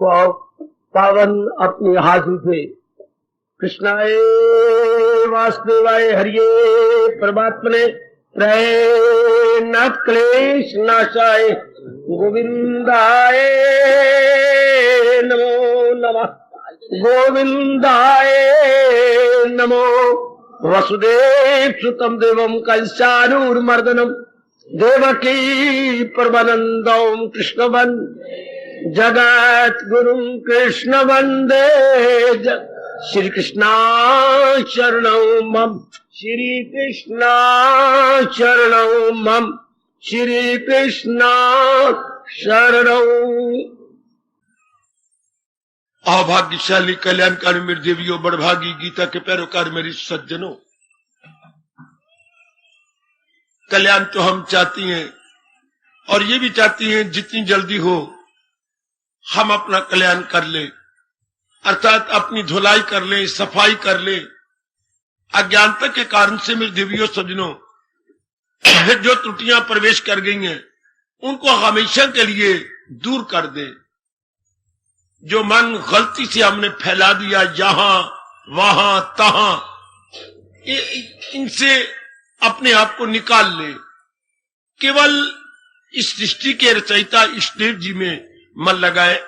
पावन अपनी हाथी थे। कृष्णाय वासुदेवाय हरिये परमात्मने नाथ क्लेश नाशाय गोविंदाय नमो नमः। गोविंदाय नमो। वसुदेव सुतम देवम कंसानूरमर्दनम देवकी परमानंदम कृष्ण वंदे जगत गुरु कृष्ण वंदे श्री कृष्णा शरणं मम। श्री कृष्णा शरणं मम। श्री कृष्णा शरणं। अभाग्यशाली कल्याणकारी मेरी देवियों, बड़भागी गीता के पैरोकार मेरी सज्जनों, कल्याण तो हम चाहती हैं और ये भी चाहती हैं जितनी जल्दी हो हम अपना कल्याण कर लें, अर्थात अपनी धुलाई कर लें, सफाई कर लें। अज्ञानता के कारण से मेरे देवियों सज्जनों जो त्रुटियां प्रवेश कर गई हैं उनको हमेशा के लिए दूर कर दे। जो मन गलती से हमने फैला दिया यहां वहां तहां, इनसे अपने आप को निकाल ले। केवल इस सृष्टि के रचयिता ईष्टदेव जी में मन लगाए।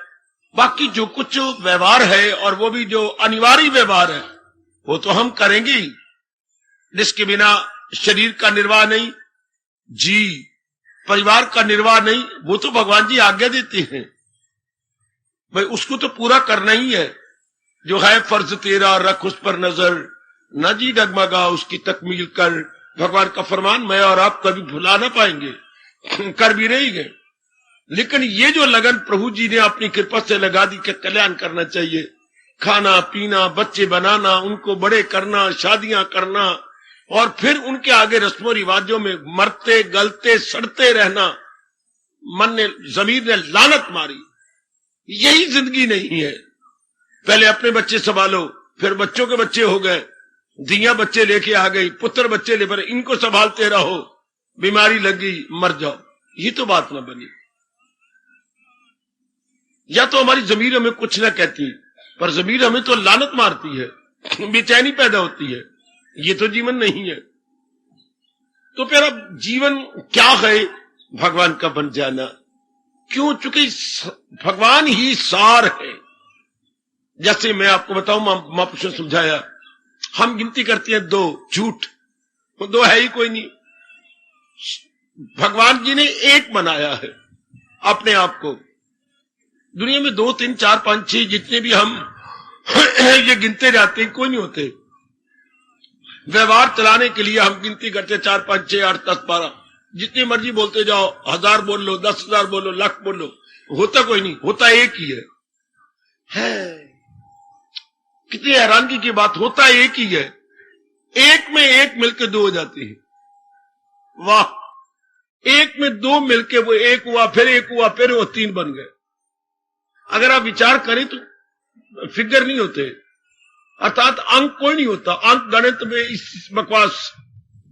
बाकी जो कुछ व्यवहार है और वो भी जो अनिवार्य व्यवहार है वो तो हम करेंगे ही, जिसके बिना शरीर का निर्वाह नहीं, जी परिवार का निर्वाह नहीं, वो तो भगवान जी आज्ञा देते हैं भाई उसको तो पूरा करना ही है। जो है फर्ज तेरा रख उस पर नजर, न जी डगमगा उसकी तकमील कर। भगवान का फरमान मैं और आप कभी भुला ना पाएंगे, कर भी नहीं गए। लेकिन ये जो लगन प्रभु जी ने अपनी कृपा से लगा दी कि कल्याण करना चाहिए, खाना पीना, बच्चे बनाना, उनको बड़े करना, शादियां करना और फिर उनके आगे रस्मों रिवाजों में मरते गलते सड़ते रहना, मन ने जमीर ने लानत मारी। यही जिंदगी नहीं है। पहले अपने बच्चे संभालो, फिर बच्चों के बच्चे हो गए, दिया बच्चे लेके आ गई, पुत्र बच्चे ले पर इनको संभालते रहो, बीमारी लगी मर जाओ। ये तो बात ना बनी। या तो हमारी जमीर हमें कुछ ना कहती पर जमीर हमें तो लानत मारती है, बेचैनी पैदा होती है। ये तो जीवन नहीं है। तो फिर अब जीवन क्या है? भगवान का बन जाना। क्यों? चूंकि भगवान ही सार है। जैसे मैं आपको बताऊं, महापुरुष ने समझाया, हम गिनती करते हैं दो, झूठ, वो दो है ही कोई नहीं। भगवान जी ने एक बनाया है अपने आप को। दुनिया में 2 3 4 5 6 जितने भी हम ये गिनते जाते हैं कोई नहीं होते। व्यवहार चलाने के लिए हम गिनती करते 4 5 6 8 10 12, जितनी मर्जी बोलते जाओ, 1000 बोल लो, 10,000 बोलो, लाख बोलो, होता कोई नहीं, होता एक ही है। कितनी हैरानगी की बात, होता एक ही है। एक में एक मिलकर 2 हो जाती है। वाह! एक में 2 मिलके वो एक हुआ, फिर एक हुआ, फिर वो 3 बन गए। अगर आप विचार करें तो फिगर नहीं होते, अर्थात अंक कोई नहीं होता। अंक गणित में इस बकवास,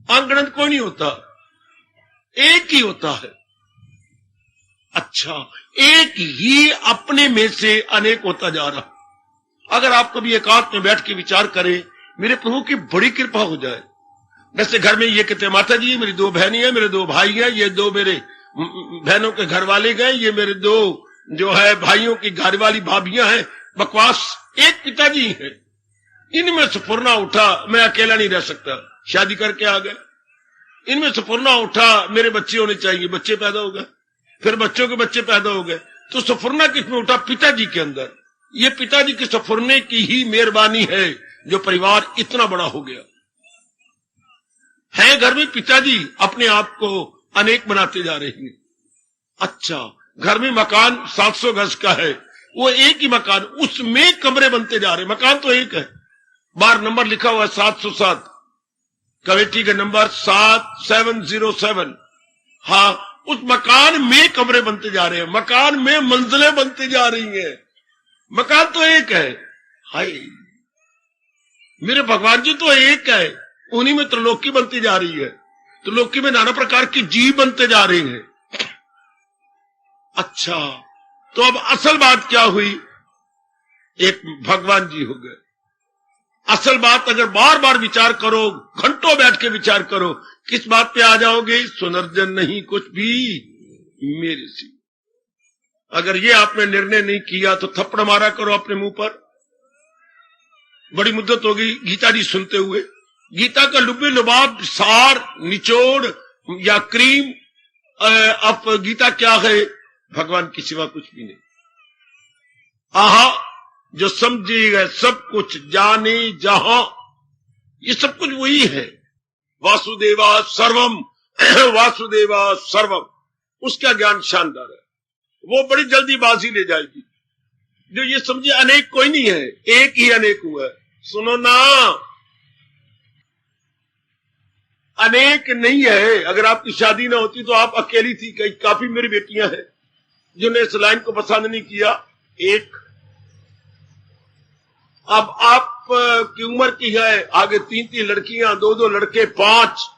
अंक गणित कोई नहीं होता, एक ही होता है। अच्छा, एक ही अपने में से अनेक होता जा रहा। अगर आप कभी एकांत में बैठ के विचार करें, मेरे प्रभु की बड़ी कृपा हो जाए। जैसे घर में ये कहते माता जी मेरी 2 बहनें हैं, मेरे 2 भाई हैं, ये 2 मेरे बहनों के घर वाले गए, ये मेरे 2 जो है भाइयों की घर वाली भाभियां हैं। बकवास, एक पिताजी है। इनमें सफुरना उठा, मैं अकेला नहीं रह सकता, शादी करके आ गए। इनमें सफुरना उठा, मेरे बच्चे होने चाहिए, बच्चे पैदा हो गए, फिर बच्चों के बच्चे पैदा हो गए। तो सफुरना किसमें उठा? पिताजी के अंदर। ये पिताजी के सफुरने की ही मेहरबानी है जो परिवार इतना बड़ा हो गया है। घर में पिताजी अपने आप को अनेक बनाते जा रहे हैं। अच्छा, घर में मकान 700 गज का है, वो एक ही मकान, उसमें कमरे बनते जा रहे। मकान तो एक है, बार नंबर लिखा हुआ है 707, कमेटी का नंबर 7707। हाँ, उस मकान में कमरे बनते जा रहे हैं, मकान में मंजिलें बनती जा रही हैं। मकान तो एक है। हाय, मेरे भगवान जी तो एक है, उन्हीं में त्रिलोकी बनती जा रही है। त्रिलोकी में नाना प्रकार की जीव बनते जा रहे हैं। अच्छा, तो अब असल बात क्या हुई? एक भगवान जी हो गए। असल बात अगर बार बार विचार करो, घंटों बैठ के विचार करो, किस बात पे आ जाओगे? सुनर्जन नहीं कुछ भी मेरे से। अगर ये आपने निर्णय नहीं किया तो थप्पड़ मारा करो अपने मुंह पर। बड़ी मुद्दत हो गई गीता जी सुनते हुए। गीता का लुबे लुबाब, सार, निचोड़ या क्रीम, अब गीता क्या है? भगवान की सिवा कुछ भी नहीं। आहा, जो समझी गए सब कुछ जाने जहां, ये सब कुछ वही है। वासुदेवा सर्वम, वासुदेवा सर्वम, उसका ज्ञान शानदार है। वो बड़ी जल्दी बाजी ले जाएगी। जो ये समझे अनेक कोई नहीं है, एक ही अनेक हुआ है। सुनो ना, अनेक नहीं है। अगर आपकी शादी ना होती तो आप अकेली थी। काफी मेरी बेटियां हैं जिन्होंने इस लाइन को पसंद नहीं किया। एक अब आप की उम्र की है, आगे 3-3 लड़कियां, 2-2 लड़के, 5,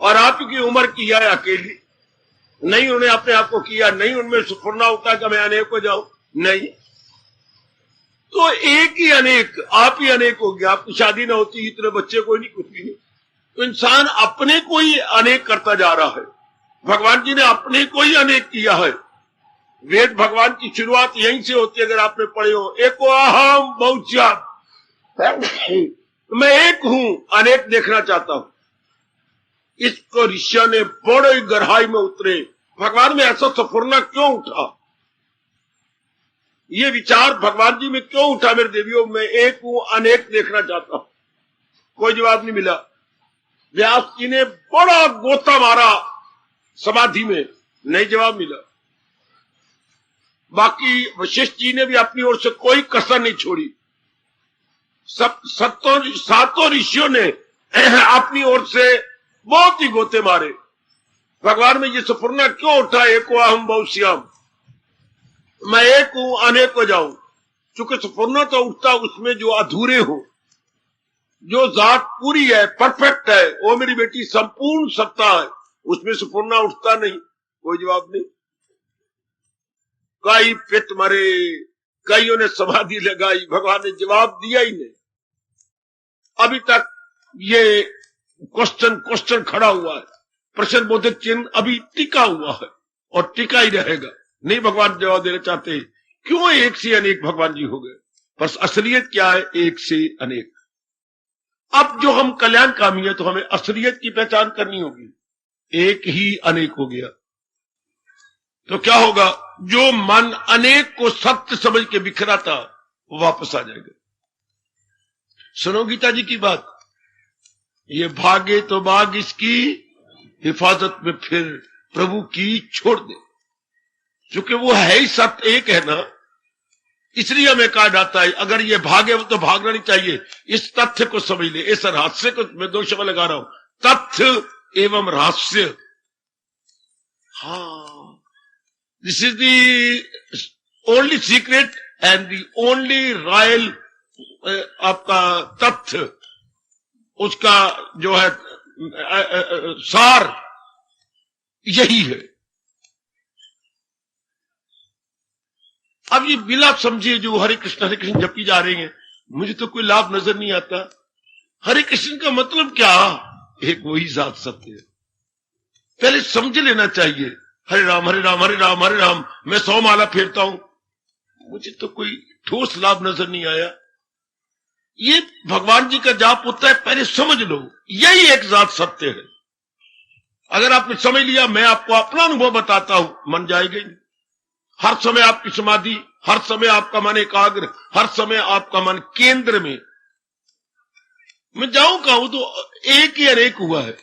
और आपकी उम्र की है अकेली। नहीं उन्हें अपने आप को किया, नहीं उनमें सुफुरना होता कि मैं अनेक हो जाऊं, नहीं। तो एक ही अनेक, आप ही अनेक हो गया। आपकी शादी ना होती, इतने बच्चे कोई नहीं, कुछ भी नहीं। तो इंसान अपने को ही अनेक करता जा रहा है। भगवान जी ने अपने को ही अनेक किया है। वेद भगवान की शुरुआत यहीं से होती है, अगर आपने पढ़े हो। एको अहम बहुज्यात, मैं एक हूं, अनेक देखना चाहता हूं। इसको ऋषियों ने बड़े गहराई में उतरे। भगवान में ऐसा सफुरना क्यों उठा? ये विचार भगवान जी में क्यों उठा? मेरे देवियों, मैं एक हूं, अनेक देखना चाहता हूं। कोई जवाब नहीं मिला। व्यास जी ने बड़ा गोता मारा समाधि में, नहीं जवाब मिला। बाकी वशिष्ठ जी ने भी अपनी ओर से कोई कसर नहीं छोड़ी। सातों ऋषियों ने अपनी ओर से बहुत ही गोते मारे। भगवान में ये सफुरना क्यों उठा? एको अहम बहुश्याम, मैं एक हूं, अनेक हो जाऊं। चूंकि सफुरना तो उठता उसमें जो अधूरे हो, जो जात पूरी है, परफेक्ट है, वो मेरी बेटी संपूर्ण सत्ता है, उसमें सफुरना उठता नहीं। कोई जवाब नहीं। कई पित मरे, कईयों ने समाधि लगाई, भगवान ने जवाब दिया ही नहीं। अभी तक ये क्वेश्चन खड़ा हुआ है, प्रश्न बोधक चिन्ह अभी टिका हुआ है और टिका ही रहेगा। नहीं भगवान जवाब देना चाहते क्यों एक से अनेक भगवान जी हो गए। पर असलियत क्या है? एक से अनेक। अब जो हम कल्याणकामी है तो हमें असलियत की पहचान करनी होगी। एक ही अनेक हो गया तो क्या होगा? जो मन अनेक को सत्य समझ के बिखरा था वो वापस आ जाएगा। सुनो गीता जी की बात, ये भागे तो भाग इसकी हिफाजत में फिर प्रभु की छोड़ दे। क्योंकि वो है ही सत्य, एक है ना, इसलिए हमें कहा जाता है अगर ये भागे तो भागना नहीं चाहिए। इस तथ्य को समझ ले। इस रहस्य को मैं 2 शब्द लगा रहा हूं, तथ्य एवं रहस्य। हाँ, this is the only secret and the only royal आपका तथ्य, उसका जो है सार यही है। अब ये बिला समझे जो हरे कृष्ण जपी जा रहे हैं, मुझे तो कोई लाभ नजर नहीं आता। हरे कृष्ण का मतलब क्या? एक वही जात सत्य है। पहले समझ लेना चाहिए। हरे राम हरे राम हरे राम हरे राम, मैं 100 माला फेरता हूं, मुझे तो कोई ठोस लाभ नजर नहीं आया। ये भगवान जी का जाप होता है, पहले समझ लो, यही एक जात सत्य है। अगर आपने समझ लिया, मैं आपको अपना अनुभव बताता हूं, मन जाएगा ही। हर समय आपकी समाधि, हर समय आपका मन एकाग्र, हर समय आपका मन केंद्र में। मैं जाऊं कहूं तो एक ही अनेक हुआ है।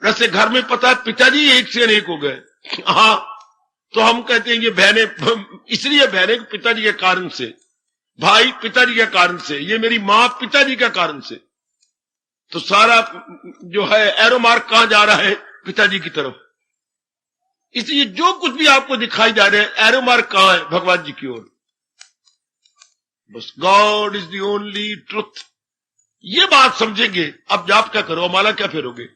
जैसे घर में पता है पिताजी एक से अनेक हो गए, हाँ, तो हम कहते हैं ये बहनें, इसलिए बहनें पिताजी के कारण से, भाई पिताजी के कारण से, ये मेरी मां पिताजी के कारण से। तो सारा जो है एरो मार्क कहां जा रहा है? पिताजी की तरफ। इसलिए जो कुछ भी आपको दिखाई जा रहा है, एरो मार्क कहां है? भगवान जी की ओर। बस God is the only truth. ये बात समझेंगे। अब जाप क्या करो, माला क्या फेरोगे?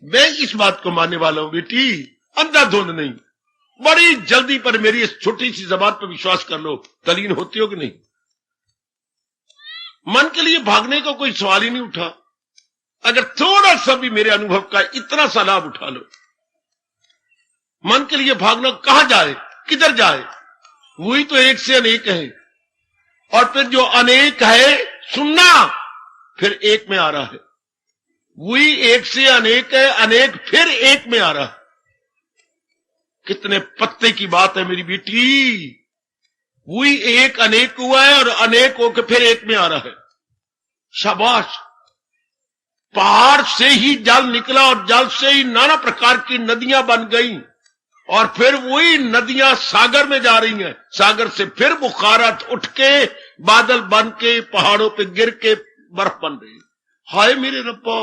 मैं इस बात को मानने वाला हूं बेटी, अंधाधुंध नहीं। बड़ी जल्दी पर मेरी इस छोटी सी जबान पर विश्वास कर लो। तलीन होती हो कि नहीं? मन के लिए भागने का कोई सवाल ही नहीं उठा। अगर थोड़ा सा भी मेरे अनुभव का इतना सा लाभ उठा लो, मन के लिए भागना कहां जाए, किधर जाए? वही तो एक से अनेक है, और फिर जो अनेक है सुनना, फिर एक में आ रहा है। वही एक से अनेक है, अनेक फिर एक में आ रहा है। कितने पत्ते की बात है मेरी बेटी। वही एक अनेक हुआ है और अनेक होकर फिर एक में आ रहा है। शाबाश। पहाड़ से ही जल निकला और जल से ही नाना प्रकार की नदियां बन गई, और फिर वही नदियां सागर में जा रही हैं। सागर से फिर बुखारत उठ के बादल बन के पहाड़ों पे गिर के बर्फ बन रही। हाय मेरे रब्बा।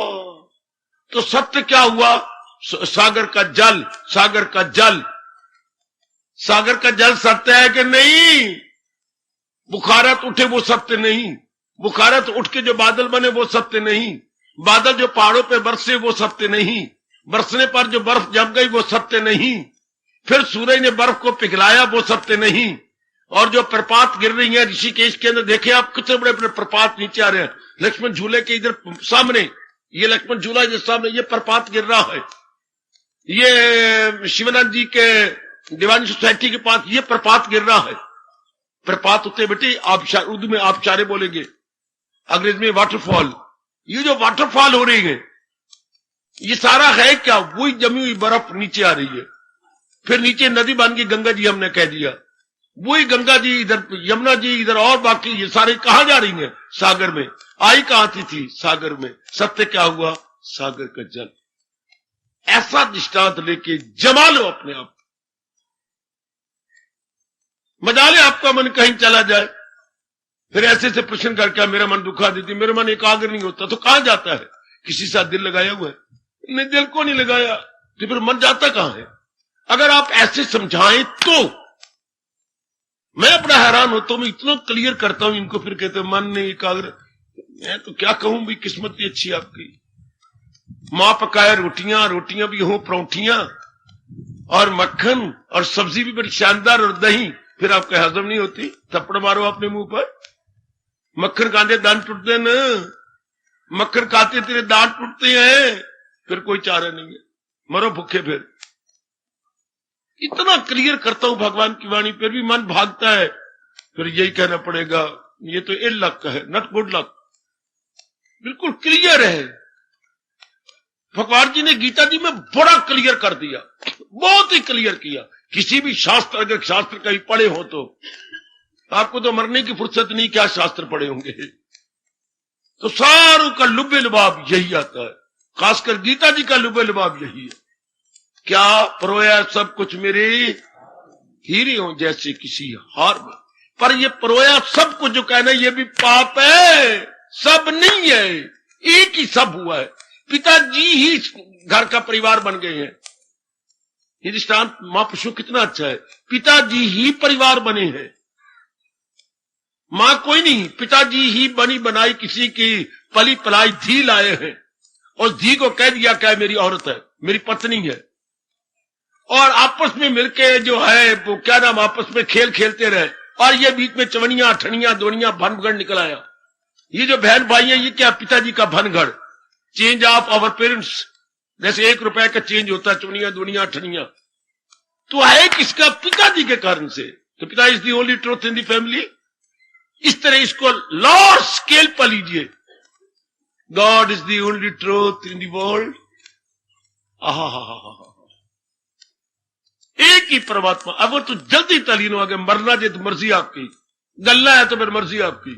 तो सत्य क्या हुआ? सागर का जल, सागर का जल, सागर का जल सत्य है कि नहीं? बुखारत उठे वो सत्य नहीं। बुखारत उठ के जो बादल बने वो सत्य नहीं। बादल जो पहाड़ों पे बरसे वो सत्य नहीं। बरसने पर जो बर्फ जम गई वो सत्य नहीं। फिर सूरज ने बर्फ को पिघलाया वो सत्य नहीं। और जो प्रपात गिर रही है ऋषिकेश के अंदर, देखे आप कितने बड़े बड़े प्रपात नीचे आ रहे हैं। लक्ष्मण झूले के इधर सामने, ये लक्ष्मण झूला इधर सामने, ये प्रपात गिर रहा है। ये शिवनाथ जी के दीवानी सोसाइटी के पास ये प्रपात गिर रहा है। प्रपात होते हैं बेटे, आप उर्दू में आबशारे बोलेंगे, अंग्रेजी में वाटरफॉल। ये जो वाटरफॉल हो रही है, ये सारा है क्या? वही जमी हुई बर्फ नीचे आ रही है। फिर नीचे नदी बन गई गंगा जी, हमने कह दिया। वही गंगा जी इधर, यमुना जी इधर, और बाकी ये सारे कहां जा रही हैं? सागर में। आई कहां थी? सागर में। सत्य क्या हुआ? सागर का जल। ऐसा दृष्टांत लेके जमा लो अपने आप। मजा ले आपका मन कहीं चला जाए। फिर ऐसे से प्रश्न करके मेरा मन दुखा देती, मेरा मन एकाग्र नहीं होता, तो कहां जाता है? किसी साथ दिल लगाया हुआ है? नहीं, दिल को नहीं लगाया, तो फिर मन जाता कहां है? अगर आप ऐसे समझाएं तो मैं अपना हैरान होता हूं। मैं इतना क्लियर करता हूं इनको, फिर कहते मन नहीं एकाग्र। मैं तो क्या कहूं भाई, किस्मत भी अच्छी आपकी। मां पकाए रोटियां, रोटियां भी हो परौंठियां, और मक्खन और सब्जी भी बड़ी शानदार, और दही। फिर आपका हजम नहीं होती, थप्पड़ मारो अपने मुंह पर। मक्खन खाते दांत टूटते न, मक्खन खाते तेरे दांत टूटते हैं, फिर कोई चारा नहीं है, मरो भूखे। फिर इतना क्लियर करता हूं भगवान की वाणी, फिर भी मन भागता है। फिर यही कहना पड़ेगा, ये तो इल लक का है, नॉट गुड लक। बिल्कुल क्लियर है। भगवान जी ने गीता जी में बड़ा क्लियर कर दिया, बहुत ही क्लियर किया। किसी भी शास्त्र, अगर शास्त्र कहीं पढ़े हो तो आपको तो मरने की फुर्सत नहीं, क्या शास्त्र पढ़े होंगे। तो सारों का लुबे लुबाब यही आता है, खासकर गीता जी का लुबे लुबाब यही है। क्या परोया सब कुछ मेरे हीरे हो जैसे किसी हार में। पर ये परोया सब कुछ जो कहना, ये भी पाप है। सब नहीं है, एक ही सब हुआ है। पिताजी ही घर का परिवार बन गए हैं। ये दृष्टांत महापुरुषों कितना अच्छा है। पिताजी ही परिवार बने हैं, मां कोई नहीं। पिताजी ही बनी बनाई किसी की पली पलाई धी लाए हैं। उस धी को कह दिया क्या मेरी औरत है, मेरी पत्नी है, और आपस में मिलके जो है वो क्या नाम, आपस में खेल खेलते रहे। और ये बीच में चवनियां, अठनियां, दोनियां, भनगढ़ निकल आया। ये जो बहन भाई है, ये क्या पिताजी का भनगढ़, चेंज ऑफ आवर पेरेंट्स। जैसे 1 रुपए का चेंज होता है, चवनियां, दोनियां, अठनियां, तो है किसका? पिताजी के कारण से। तो पिता is the only truth in the family. इस तरह इसको लार्ज स्केल पर लीजिए। God is the only truth in the world. एक ही परमात्मा। अब वो तो जल्दी तलीनो आगे मरना जे तो मर्जी आपकी, गलना है तो फिर मर्जी आपकी।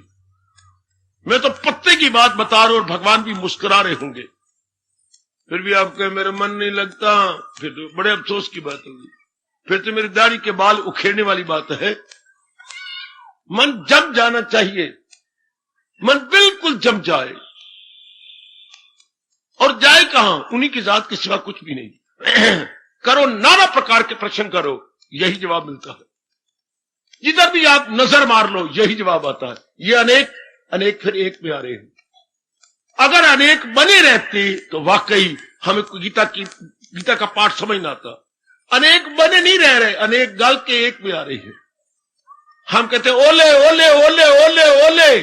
मैं तो पत्ते की बात बता रहा हूं और भगवान भी मुस्कुरा रहे होंगे, फिर भी आप कहे मेरा मन नहीं लगता, फिर तो बड़े अफसोस की बात होगी। फिर तो मेरी दाढ़ी के बाल उखेड़ने वाली बात है। मन जम जाना चाहिए, मन बिल्कुल जम जाए। और जाए कहां? उन्हीं की जात के सिवा कुछ भी नहीं। करो नाना प्रकार के प्रश्न करो, यही जवाब मिलता है। जिधर भी आप नजर मार लो यही जवाब आता है। ये अनेक अनेक फिर एक में आ रहे हैं। अगर अनेक बने रहते तो वाकई हमें गीता का पाठ समझ ना आता। अनेक बने नहीं रह रहे, अनेक गल के एक में आ रही है। हम कहते ओले ओले ओले ओले ओले।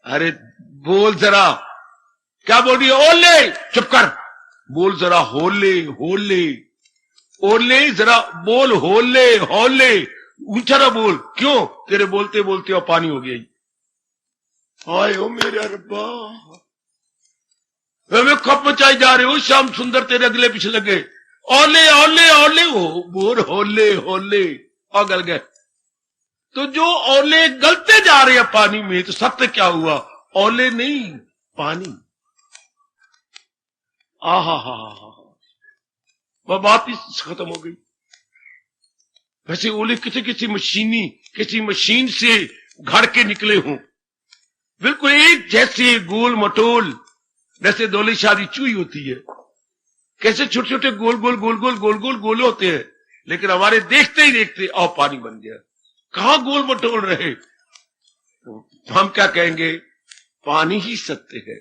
अरे बोल जरा, क्या बोल रही है? ओले, चुप कर, बोल जरा होले होले, ओले जरा बोल, होले होले, ऊंचा ना बोल। क्यों? तेरे बोलते बोलते और पानी हो गया। हाय ओ मेरे रब्बा, मैं कब मचाई जा रहे हो? श्याम सुंदर तेरे अगले पीछे लगे, ओले ओले ओले, हो बोल होले होले, और गल गए। तो जो ओले गलते जा रहे हैं पानी में, तो सत्य क्या हुआ? ओले नहीं, पानी। आहा हा हा, वह बात ही खत्म हो गई। वैसे ओले किसी मशीन से घड़ के निकले हों, बिल्कुल एक जैसे गोल मटोल, जैसे दोले शादी चुई होती है, कैसे छोटे छोटे गोल गोल गोल गोल गोल गोल गोल होते हैं, लेकिन हमारे देखते ही देखते और पानी बन गया। कहां गोल मटोल रहे? तो हम क्या कहेंगे? पानी ही सत्य है।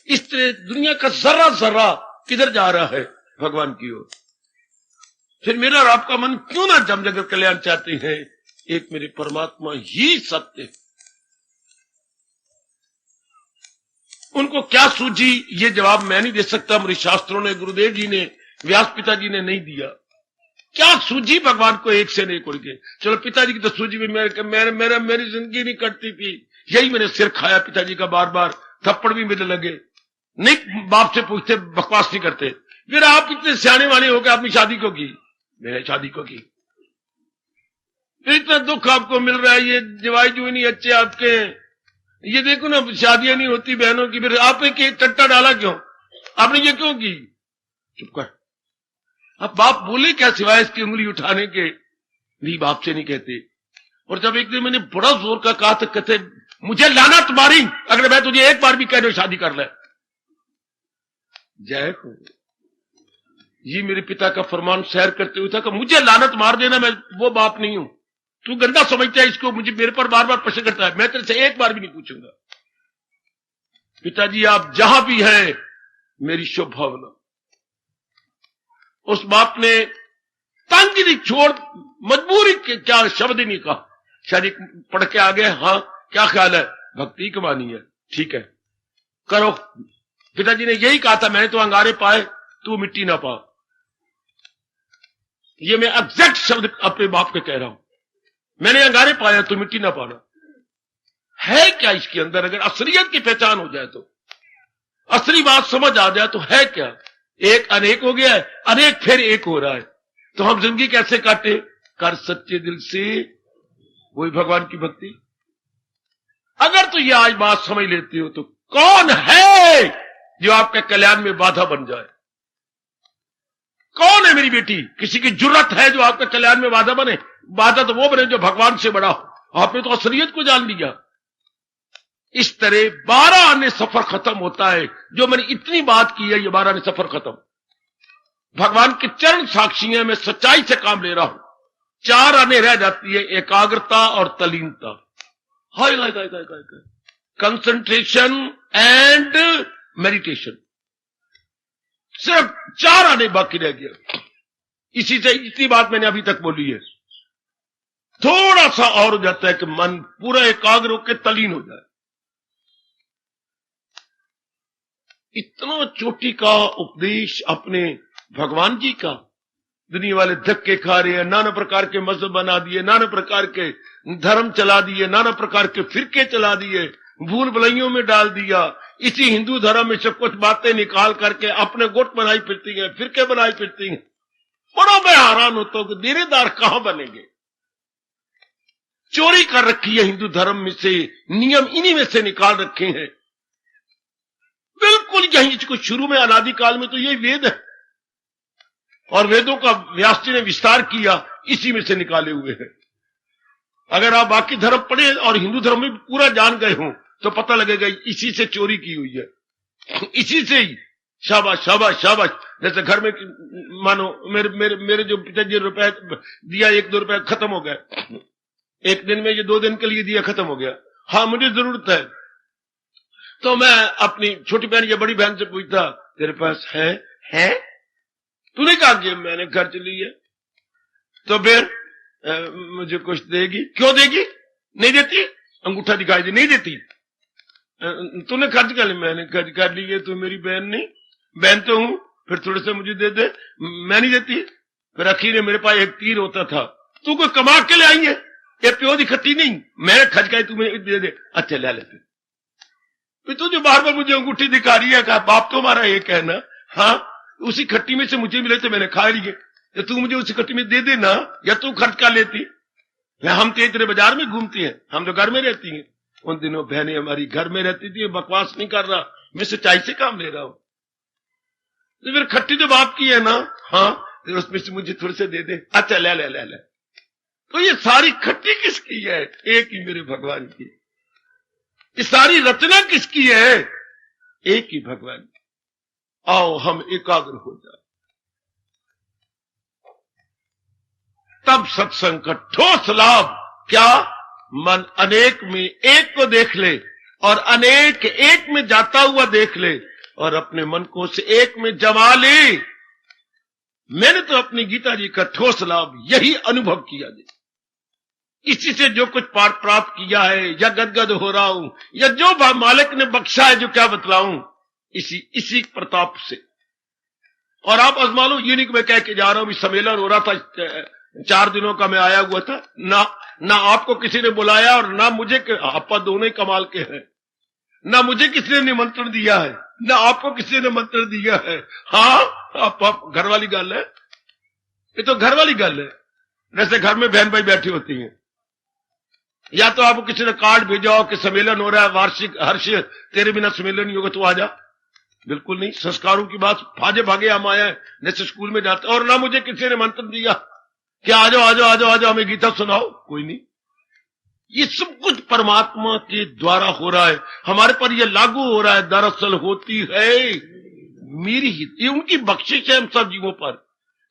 इस तरह दुनिया का जरा जरा किधर जा रहा है? भगवान की ओर। फिर मेरा और आपका मन क्यों ना जम जगत कल्याण चाहते हैं? एक मेरे परमात्मा ही सत्य है। उनको क्या सूझी, ये जवाब मैं नहीं दे सकता, मेरे शास्त्रों ने, गुरुदेव जी ने, व्यास पिताजी ने नहीं दिया। क्या सूझी भगवान को एक से नहीं उड़ के? चलो पिताजी की तो सूझी भी, मेरी जिंदगी नहीं कटती थी, यही मैंने सिर खाया पिताजी का, बार बार थप्पड़ भी मेरे लगे, नहीं बाप से पूछते, बकवास नहीं करते। फिर आप इतने सियाने वाले हो गए, आपने शादी को की, मैंने शादी को की, इतना दुख आपको मिल रहा है, ये जवाई जो नहीं अच्छे आपके, ये देखो ना शादियां नहीं होती बहनों की, फिर आपने टट्टा डाला क्यों? आपने ये क्यों की? चुप कर। अब बाप बोले क्या सिवाय इसकी उंगली उठाने के? नहीं, बाप से नहीं कहते। और जब एक दिन मैंने बड़ा जोर का कहा तो कहते, मुझे लाना तुम्हारी, अगर मैं तुझे एक बार भी कह रही हूं शादी कर ले। जय हो। ये मेरे पिता का फरमान शेयर करते हुए था कि मुझे लानत मार देना, मैं वो बाप नहीं हूं, तू गंदा समझता है इसको, मुझे मेरे पर बार बार प्रश्न करता है, मैं तेरे से एक बार भी नहीं पूछूंगा। पिताजी आप जहां भी हैं, मेरी शुभ भावना। उस बाप ने तंग नहीं छोड़, मजबूरी के क्या शब्द ही नहीं कहा, शादी पढ़ के आ गए, हाँ क्या ख्याल है? भक्ति कमानी है, ठीक है करो। पिताजी ने यही कहा था, मैंने तो अंगारे पाए, तू मिट्टी ना पा। ये मैं एग्जैक्ट शब्द अपने बाप के कह रहा हूं, मैंने अंगारे पाया तो मिट्टी ना पाना। है क्या इसके अंदर? अगर असलियत की पहचान हो जाए, तो असली बात समझ आ जाए, तो है क्या? एक अनेक हो गया है, अनेक फिर एक हो रहा है। तो हम जिंदगी कैसे काटे? कर सच्चे दिल से वही भगवान की भक्ति। अगर तो ये आज बात समझ लेते हो, तो कौन है जो आपके कल्याण में बाधा बन जाए? कौन है मेरी बेटी? किसी की जुर्रत है जो आपके कल्याण में बाधा बने? बाधा तो वो बने जो भगवान से बड़ा हो। आपने तो असलियत को जान लिया। इस तरह 12 आने सफर खत्म होता है। जो मैंने इतनी बात की है, ये 12 आने सफर खत्म। भगवान के चरण साक्षी है, मैं सच्चाई से काम ले रहा हूं। 4 आने रह जाती है, एकाग्रता और तलीनता। हाय हाय हाय हाय हाय, कंसंट्रेशन एंड मेडिटेशन। सिर्फ 4 आने बाकी रह गया। इसी से इतनी बात मैंने अभी तक बोली है। थोड़ा सा और हो जाता है कि मन पूरा एकाग्र होकर तलीन हो जाए। इतना चोटी का उपदेश अपने भगवान जी का, दुनिया वाले धक्के खा रहे हैं, नाना प्रकार के मजहब बना दिए, नाना प्रकार के धर्म चला दिए, नाना प्रकार के फिरके चला दिए, भूल भुलैयों में डाल दिया। इसी हिंदू धर्म में से कुछ बातें निकाल करके अपने गुट बनाई फिरती हैं, फिरके बनाई फिरती हैं। बड़ा मैं हैरान होता हूं कि देरेदार कहां बनेंगे। चोरी कर रखी है हिंदू धर्म में से, नियम इन्हीं में से निकाल रखे हैं। बिल्कुल यही इसको शुरू में अनादिकाल में तो ये वेद है, और वेदों का व्यास जी ने विस्तार किया, इसी में से निकाले हुए हैं। अगर आप बाकी धर्म पढ़े और हिंदू धर्म में पूरा जान गए हों, तो पता लगेगा इसी से चोरी की हुई है, इसी से ही। शाबाश शाबाश शाबाश। जैसे घर में मानो मेरे जो पिताजी रुपए दिया, 1-2 रुपए खत्म हो गए, एक दिन में ये 2 दिन के लिए दिया खत्म हो गया, हाँ मुझे जरूरत है, तो मैं अपनी छोटी बहन या बड़ी बहन से पूछता, तेरे पास है? तूने कहा कि मैंने खर्च ली है, तो फिर मुझे कुछ देगी? क्यों देगी? नहीं देती? अंगूठा दिखाई दे, नहीं देती। तूने खर्च कर लिया? मैंने खर्च कर लिए, तू मेरी बहन नहीं? बहन तो हूं, फिर थोड़े से मुझे दे दे। मैं नहीं देती। फिर अखी ने, मेरे पास एक तीर होता था, तू कोई कमा के ले आई है, ये प्यो दी खट्टी नहीं, मैंने खर्च कर, तू मुझे दे दे। अच्छा ले लेते। तू जो बार बार मुझे अंगूठी दिखा रही है, कहा बाप तो हमारा एक है ना, हाँ उसी खट्टी में से मुझे मिले तो मैंने खा लिए, तो तू मुझे उसी खट्टी में दे देना, या तू खर्च कर लेती। हम तो तेरे बाजार में घूमती हैं, हम तो घर में रहती हैं। उन दिनों बहनें हमारी घर में रहती थी। बकवास नहीं कर रहा, मैं सच्चाई से काम ले रहा हूं। तो फिर खट्टी जो बाप की है ना, हाँ फिर उसमें से मुझे थोड़े से दे दे। अच्छा ले ले ले ले। तो ये सारी खट्टी किसकी है? एक ही मेरे भगवान की। ये सारी रचना किसकी है? एक ही भगवान की। आओ हम एकाग्र हो जाए, तब सत्संग का ठोस लाभ क्या? मन अनेक में एक को देख ले, और अनेक एक में जाता हुआ देख ले, और अपने मन को उस एक में जमा ले। मैंने तो अपनी गीता जी का ठोस लाभ यही अनुभव किया जी। इसी से जो कुछ पाठ प्राप्त किया है, या गदगद हो रहा हूं, या जो मालिक ने बख्शा है, जो क्या बतलाऊं, इसी प्रताप से। और आप आजमा लो, ये नहीं कि मैं कह के जा रहा हूं, सम्मेलन हो रहा था 4 दिनों का, मैं आया हुआ था ना आपको किसी ने बुलाया, और ना मुझे, आपा दोनों ही कमाल के हैं, ना मुझे किसी ने निमंत्रण दिया है, ना आपको किसी ने निमंत्रण दिया है। हाँ आप घर वाली गल है, ये तो घर वाली गल है। जैसे घर में बहन भाई बैठी होती हैं, या तो आपको किसी ने कार्ड भेजा हो कि सम्मेलन हो रहा है, वार्षिक हर्ष, तेरे बिना सम्मेलन नहीं होगा, तू आ जा। बिल्कुल नहीं, संस्कारों की बात, भागे भागे हम आए हैं, जैसे स्कूल में जाते। और ना मुझे किसी ने मंत्र दिया कि आ जाओ आ जाओ आ जाओ आ जाओ, हमें गीता सुनाओ, कोई नहीं। ये सब कुछ परमात्मा के द्वारा हो रहा है, हमारे पर ये लागू हो रहा है। दरअसल होती है मेरी ही, ये उनकी बख्शिश है हम सब जीवों पर।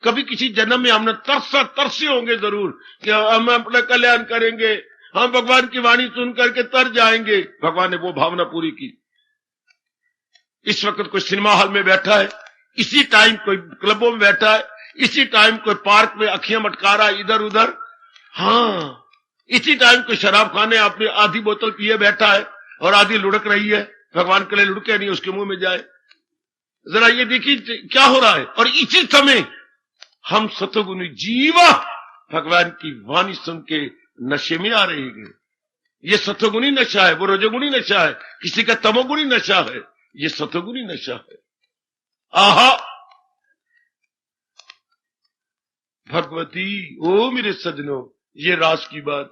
कभी किसी जन्म में हमने तरसे होंगे जरूर कि हम अपना कल्याण करेंगे, हम भगवान की वाणी सुन करके तर जाएंगे। भगवान ने वो भावना पूरी की। इस वक्त कोई सिनेमा हॉल में बैठा है, इसी टाइम कोई क्लबों में बैठा है, इसी टाइम कोई पार्क में अखियां मटका रहा है इधर उधर, हाँ इसी टाइम कोई शराब खाने अपनी आधी बोतल पिए बैठा है, और आधी लुढ़क रही है। भगवान के लिए लुढ़के नहीं, उसके मुंह में जाए। जरा ये देखिए क्या हो रहा है। और इसी समय हम सतोगुणी जीवा भगवान की वाणी सुन के नशे में आ रहे हैं। ये सतोगुणी नशा है, वो रजोगुणी नशा है, किसी का तमोगुणी नशा है, ये सतोगुणी नशा है। आहा भगवती, ओ मेरे सजनों, ये रास की बात,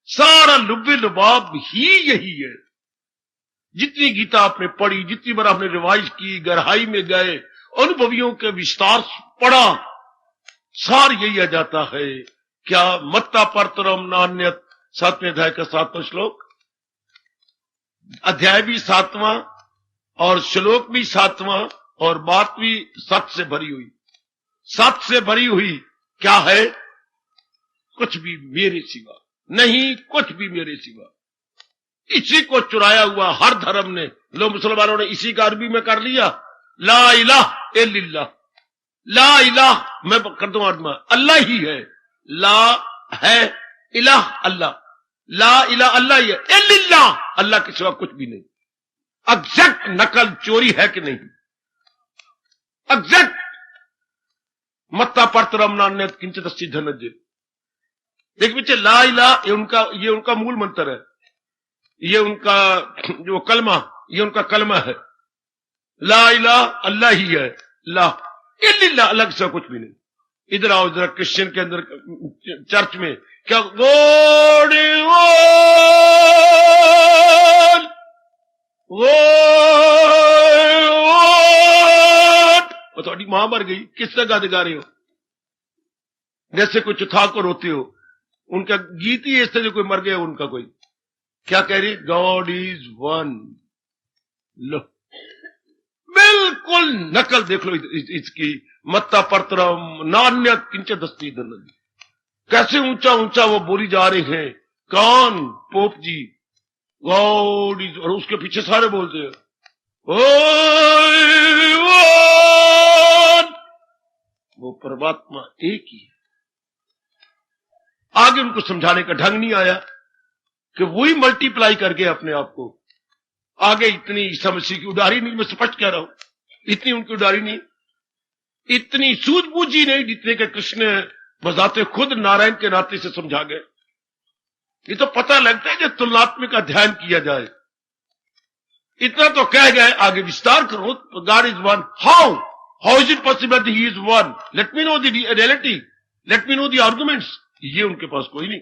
सारा लुब्बे लुबाब ही यही है। जितनी गीता आपने पढ़ी, जितनी बार आपने रिवाइज की, गहराई में गए, अनुभवियों के विस्तार पढ़ा, सार यही आ जाता है। क्या? मत्ता परतरम नान्यत, 7वें अध्याय का 7वां श्लोक, अध्याय भी 7वां और श्लोक भी 7वां, और बात भी सत से भरी हुई। सत से भरी हुई क्या है? कुछ भी मेरे सिवा नहीं, कुछ भी मेरे सिवा। इसी को चुराया हुआ हर धर्म ने, लोग मुसलमानों ने इसी का अरबी में कर लिया, ला इलाहा इल्लल्लाह। ला इलाह मैं कर दूं अर्थ में, अल्लाह ही है, ला है, इलाह अल्लाह, ला इलाह अल्लाह ही है, इल्लल्लाह अल्लाह के सिवा कुछ भी नहीं। एग्जैक्ट नकल चोरी है कि नहीं? एग्जैक्ट मत्ता परतरम नान्यत किंचित अस्ति धनंजय। देख बच्चे, ला इलाह ये उनका मूल मंत्र है, ये उनका जो कलमा, ये उनका कलमा है। ला इलाह अल्लाह ही है, ला इल्लल्लाह अलग से कुछ भी नहीं। इधर आओ जरा, क्रिश्चियन के अंदर चर्च में क्या गॉड वो थोड़ी मां मर गई, किस तरह गा रहे हो? जैसे कोई ठाकुर होते हो, उनका गीत ही ऐसे जो कोई मर गया उनका कोई क्या कह रही? God is one. लो बिल्कुल नकल देख लो इसकी, मत्ता परतरम नान्य किंचित अस्ति धनंजय। कैसे ऊंचा ऊंचा वो बोली जा रहे हैं। कौन? Pope ji. गॉड इज, और उसके पीछे सारे बोलते हैं वो परमात्मा एक ही है। आगे उनको समझाने का ढंग नहीं आया कि वही मल्टीप्लाई करके अपने आप को आगे इतनी ईसा मसीह की उदारी नहीं, मैं स्पष्ट कह रहा हूं, इतनी उनकी उदारी नहीं, इतनी सूझबूझी नहीं जितने के कृष्ण बजाते खुद नारायण के नाते से समझा गए। ये तो पता लगता है कि तुलनात्मक अध्ययन किया जाए। इतना तो कह गए, आगे विस्तार करो। God is one, how is it possible he is one, let me know the reality, let me know the arguments. ये उनके पास कोई नहीं,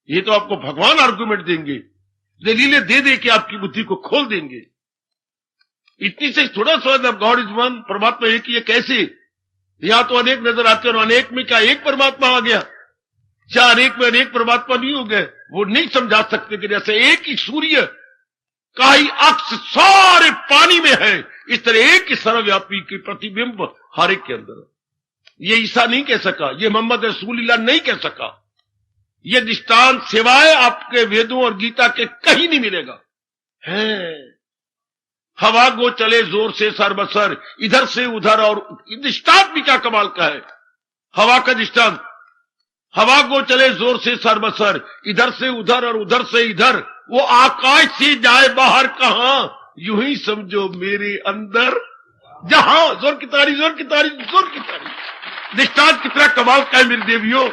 ये तो आपको भगवान आर्गुमेंट देंगे, दलीलें दे दे के आपकी बुद्धि को खोल देंगे। इतनी से थोड़ा सा गॉड इज वन, परमात्मा एक ही है, कैसे? यहां तो अनेक नजर आते हैं और अनेक में क्या एक परमात्मा आ गया? क्या अनेक में अनेक परमात्मा नहीं हो गए? वो नहीं समझा सकते कि जैसे एक ही सूर्य का ही अक्ष सारे पानी में है, इस तरह एक ही सर्वव्यापी की प्रतिबिंब हर एक के अंदर है। ये ईसा नहीं कह सका, ये मोहम्मद रसूलुल्लाह नहीं कह सका, ये दृष्टांत सिवाय आपके वेदों और गीता के कहीं नहीं मिलेगा। है हवा गो चले जोर से सरबसर, इधर से उधर, और दृष्टांत भी क्या कमाल का है। हवा का दृष्टांत, हवा गो चले जोर से सरबसर, इधर से उधर और उधर से इधर, वो आकाश से जाए बाहर कहां, यूं ही समझो मेरे अंदर जहां। जोर की ताड़ी, जोर की ताड़ी, जोर की ताड़ी। दृष्टांत कितना कमाल का है मेरी देवियों,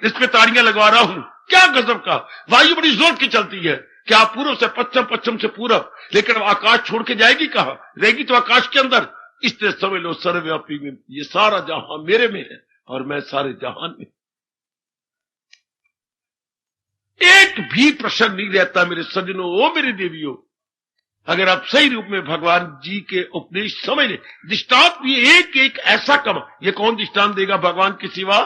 इस पे ताड़ियां लगवा रहा हूं। क्या गजब का, वायु बड़ी जोर की चलती है, क्या पूर्व से पश्चिम, पश्चिम से पूरब, लेकिन आकाश छोड़ के जाएगी कहां? रहेगी तो आकाश के अंदर। इस तरह समझ लो सर्वव्यापी में ये सारा जहां मेरे में है और मैं सारे जहान में। एक भी प्रश्न नहीं रहता मेरे सज्जनों, ओ मेरी देवियों, अगर आप सही रूप में भगवान जी के उपदेश समझ ले। दृष्टांत भी एक एक ऐसा कम, ये कौन दृष्टांत देगा भगवान के सिवा?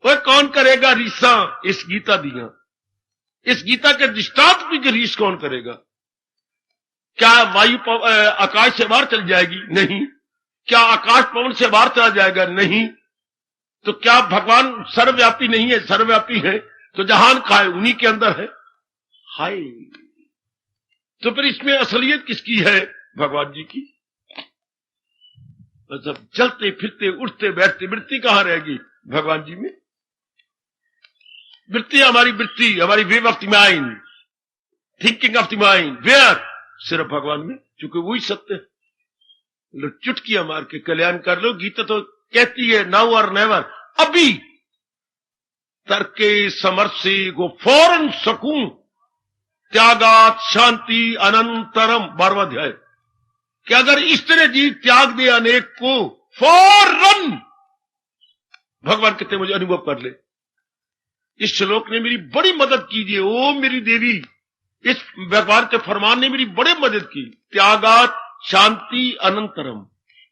वह कौन करेगा रीसा इस गीता दिया, इस गीता के दृष्टांत भी रीस कौन करेगा? क्या वायु आकाश से बाहर चल जाएगी? नहीं। क्या आकाश पवन से बाहर चला जाएगा? नहीं। तो क्या भगवान सर्वव्यापी नहीं है? सर्वव्यापी है। तो जहान का है, उन्हीं के अंदर है। हाय, तो फिर इसमें असलियत किसकी है? भगवान जी की। मतलब चलते फिरते उठते बैठते वृत्ति कहां रहेगी? भगवान जी में। वृत्ति हमारी way of the mind, thinking of the mind, where? सिर्फ भगवान में, क्योंकि वही सत्य है। लो चुटकियां मार के कल्याण कर लो। गीता तो कहती है नाउ और नेवर, अभी तर्के समर्से गो फौरन सकूं, त्यागात शांति अनंतरम, 12वां अध्याय। कि अगर इस तरह जी त्याग दे अनेक को फौरन, भगवान कहते मुझे अनुभव कर ले। इस श्लोक ने मेरी बड़ी मदद कीजिए, ओ मेरी देवी, इस भगवान के फरमान ने मेरी बड़ी मदद की। त्यागात शांति अनंतरम,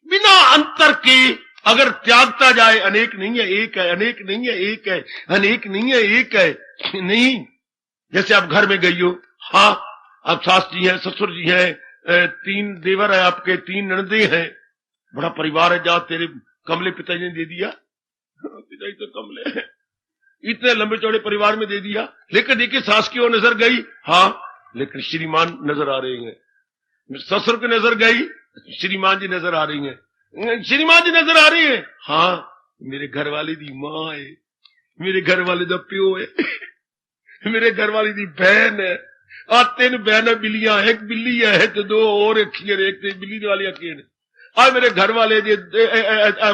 बिना अंतर के अगर त्यागता जाए, अनेक नहीं है एक है, अनेक नहीं है एक है, अनेक नहीं है एक है, नहीं। जैसे आप घर में गई हो, हाँ आप सास जी हैं, ससुर जी हैं, 3 देवर है आपके, 3 ननदे हैं, बड़ा परिवार है। जहां तेरे कमले पिताजी ने दे दिया, पिताजी तो कमले हैं, इतने लंबे चौड़े परिवार में दे दिया, लेकिन देखिए सास की ओर नजर गई, हाँ लेकिन श्रीमान नजर आ रहे हैं। ससुर की नजर गई, श्रीमान जी नजर आ रही हैं, श्रीमान जी नजर आ रही है, हाँ मेरे घर वाले दी मां है, मेरे घर वाले दा प्यो है, मेरे घर वाली दी बहन है, आ 3 बहन बिल्लियां, एक बिल्ली है तो 2 और अखियां, एक बिल्ली वाली अखियां ने। आ मेरे घर वाले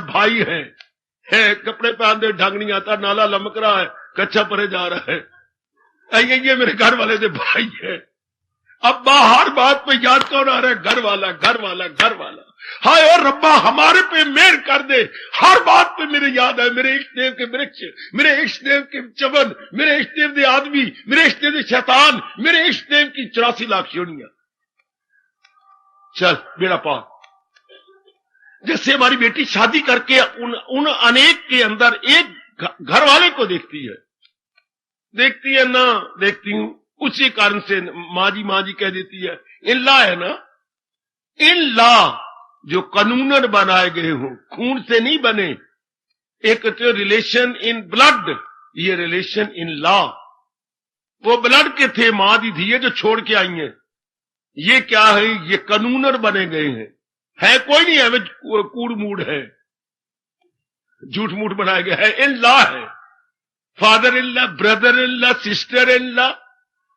भाई है, कपड़े पहन दे ढंग नहीं आता, नाला लमक रहा है, कच्चा परे जा रहा है, ये मेरे घर वाले दे भाई है। अब बाहर बात पे याद कौन आ रहा है? घर वाला, घर वाला, घर वाला। हाय और रब्बा हमारे पे मेहर कर दे, हर बात पे मेरे याद है मेरे इष्ट देव के वृक्ष, मेरे इष्ट देव के चवन, मेरे इष्ट देव दे आदमी, मेरे इष्ट देव शैतान, मेरे इष्ट देव की 84 लाख योनियां। चल बेड़ा पार। जैसे हमारी बेटी शादी करके उन अनेक के अंदर एक घर वाले को देखती है ना, देखती हूं, उसी कारण से माँ जी कह देती है। इन ला है ना, इन ला जो कानूनन बनाए गए हो, खून से नहीं बने। एक तो रिलेशन इन ब्लड, ये रिलेशन इन लॉ, वो ब्लड के थे मां दी धीए जो छोड़ के आई हैं। ये क्या है? ये कानूनन बने गए हैं, है कोई नहीं है, कूड़ मूड है, झूठ मूठ बनाया गया है। इन लॉ है, father in law, brother in law, sister in law,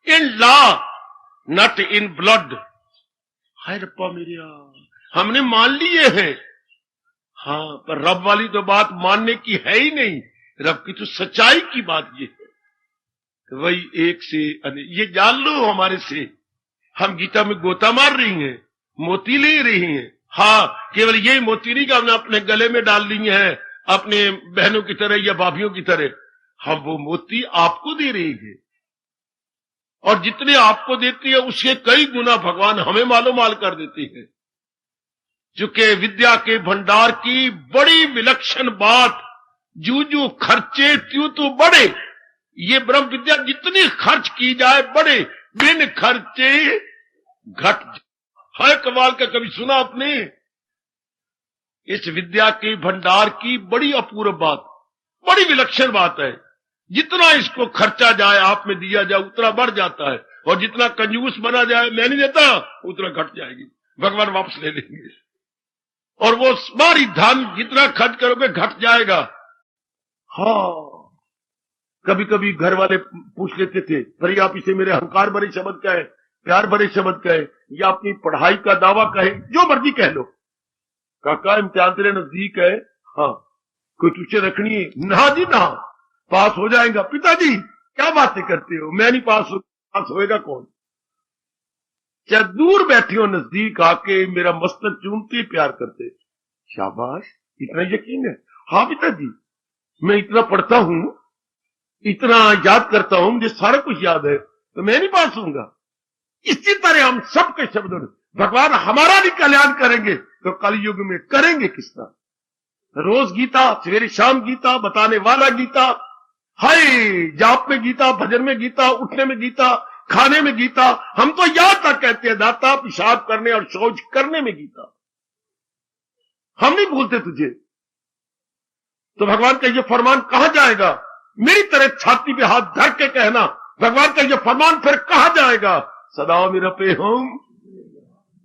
in law, not in blood. हाय रब्बा मेरे, हमने मान लिए हैं, हाँ, पर रब वाली तो बात मानने की है ही नहीं। रब की तो सच्चाई की बात ये है कि वही एक से ये जान लो हमारे से। हम गीता में गोता मार रही हैं, मोती ले रही हैं, हाँ, केवल यही मोती नहीं कि हमने अपने गले में डाल ली है अपने बहनों की तरह या भाभीियों की तरह, हम वो मोती आपको दे रही है, और जितने आपको देती है उसके कई गुना भगवान हमें मालो माल कर देती है। चूंकि विद्या के भंडार की बड़ी विलक्षण बात, जू जू खर्चे त्यों तो बढ़े, ये ब्रह्म विद्या जितनी खर्च की जाए बढ़े, बिन खर्चे घट। है कमाल का, कभी सुना आपने? इस विद्या के भंडार की बड़ी अपूर्व बात, बड़ी विलक्षण बात है। जितना इसको खर्चा जाए, आप में दिया जाए, उतना बढ़ जाता है, और जितना कंजूस बना जाए, मैं नहीं देता, उतना घट जाएगी, भगवान वापस ले लेंगे। और वो सारी धन जितना खर्च करोगे घट जाएगा। हाँ, कभी कभी घर वाले पूछ लेते थे, अरे आप इसे मेरे अहंकार भरे शब्द कहे, प्यार भरे शब्द कहे, या अपनी पढ़ाई का दावा कहे, जो मर्जी कह लो। काका इम्तिहान तेरे नजदीक है, हाँ, कोई तुझे रखनी है? ना जी ना, पास हो जाएगा। पिताजी क्या बातें करते हो, मैं नहीं पास होएगा कौन? चाहे दूर बैठे हो, नजदीक आके मेरा मस्तक चूमते प्यार करते। शाबाश, इतना यकीन है? हाँ पिताजी, मैं इतना पढ़ता हूं, इतना याद करता हूं, मुझे सारा कुछ याद है, तो मैं नहीं पास होऊंगा। इसी तरह हम सबके शब्दों में भगवान हमारा भी कल्याण करेंगे तो कलयुग में करेंगे किसका? रोज गीता, सवेरे शाम गीता, बताने वाला गीता, हाय जाप में गीता, भजन में गीता, उठने में गीता, खाने में गीता। हम तो यहां तक कहते हैं दाता पेशाब करने और शौच करने में गीता। हम नहीं भूलते तुझे। तो भगवान का ये फरमान कहां जाएगा? मेरी तरह छाती पे हाथ धर के कहना, भगवान का ये फरमान फिर कहां जाएगा? सदा मेरा पे हम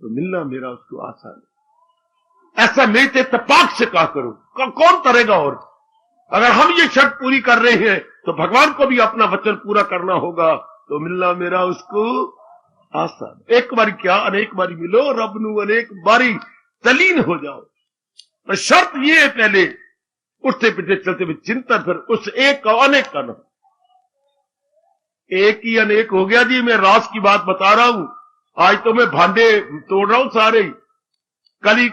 तो मिलना मेरा उसको आसान है। ऐसा मेरे इत्तेफाक से कहा करो, कौन करेगा? और अगर हम ये शर्त पूरी कर रहे हैं तो भगवान को भी अपना वचन पूरा करना होगा, तो मिलना मेरा उसको आसान। एक बारी क्या, अनेक बारी मिलो, रब नू अनेक बारी तलीन हो जाओ। पर शर्त ये है, पहले उठते पीछे चलते हुए चिंतन, फिर उस एक का अनेक का ना। एक ही अनेक हो गया जी। मैं रास की बात बता रहा हूं, आज तो मैं भांडे तोड़ रहा हूं सारे, कली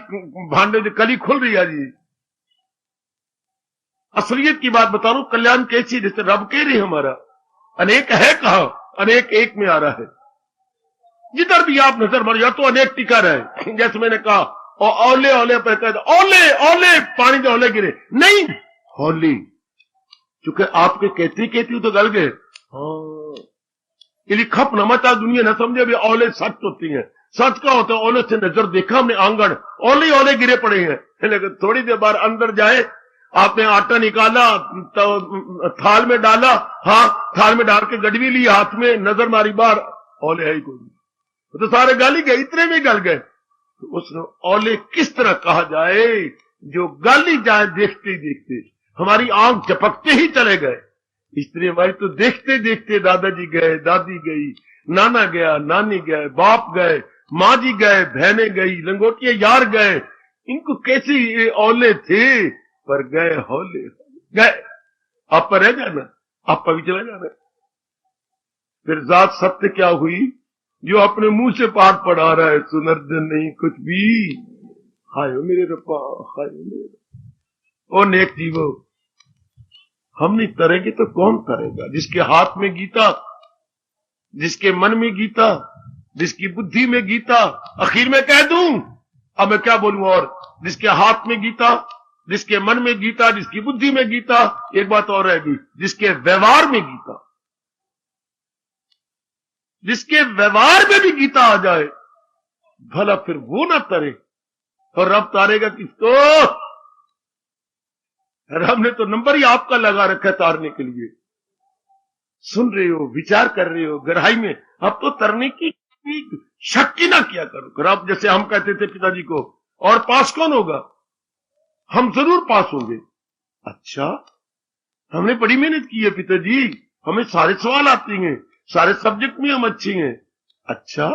भांडे कली खुल रही है जी। असलियत की बात बता रहा हूं, कल्याण कैसी, जैसे रब कह रही हमारा अनेक है, कहा अनेक एक में आ रहा है। जिधर भी आप नजर मारो, या तो अनेक टिका रहे, जैसे मैंने कहा, और ओले ओले पर कहते ओले ओले पानी के ओले गिरे, नहीं होली, चूंकि आपके कहती तो गल गए। हाँ, ये खप न मचा, दुनिया न समझे भी ओले सच होती है। सच का होता है, ओले से नजर देखा हमने आंगन, ओले ओले गिरे पड़े हैं। लेकिन थोड़ी देर बाद अंदर जाए, आपने आटा निकाला तो थाल में डाला, हाँ थाल में डाल के गडवी ली हाथ में, नजर मारी बार, ओले है ही कोई, तो सारे गल ही गए, इतने में गल गए। तो उसने ओले किस तरह कहा जाए, जो गल ही जाए देखते ही देखते, हमारी आंख झपकते ही चले गए। इसलिए हमारी तो देखते देखते दादाजी गए, दादी गई, नाना गया, नानी गए, बाप गए, माँ जी गए, बहनें गई, लंगोटिया यार गए। इनको कैसे ये औले थे, पर गए हौले गए। आप पर रह जाना, आप पर भी चला जाना। फिर जात सत्य क्या हुई, जो अपने मुंह से पाठ पढ़ा रहा है, सुनर्जन नहीं कुछ भी। हाय मेरे रब्बा, हाय मेरे, ओ नेक जीवो, हम नहीं तरेंगे तो कौन तरेगा? जिसके हाथ में गीता, जिसके मन में गीता, जिसकी बुद्धि में गीता, आखिर में कह दूं, अब मैं क्या बोलूं? और जिसके हाथ में गीता, जिसके मन में गीता, जिसकी बुद्धि में गीता, एक बात और रहेगी, जिसके व्यवहार में गीता, जिसके व्यवहार में भी गीता आ जाए, भला फिर वो ना तरे। और रब तारेगा किसको? रब ने तो नंबर ही आपका लगा रखा है तारने के लिए। सुन रहे हो, विचार कर रहे हो गहराई में, अब तो तरने की शक ही ना किया करो। रब जैसे हम कहते थे पिताजी को, और पास कौन होगा? हम जरूर पास होंगे। अच्छा, हमने बड़ी मेहनत की है पिताजी, हमें सारे सवाल आते हैं, सारे सब्जेक्ट में हम अच्छे हैं। अच्छा,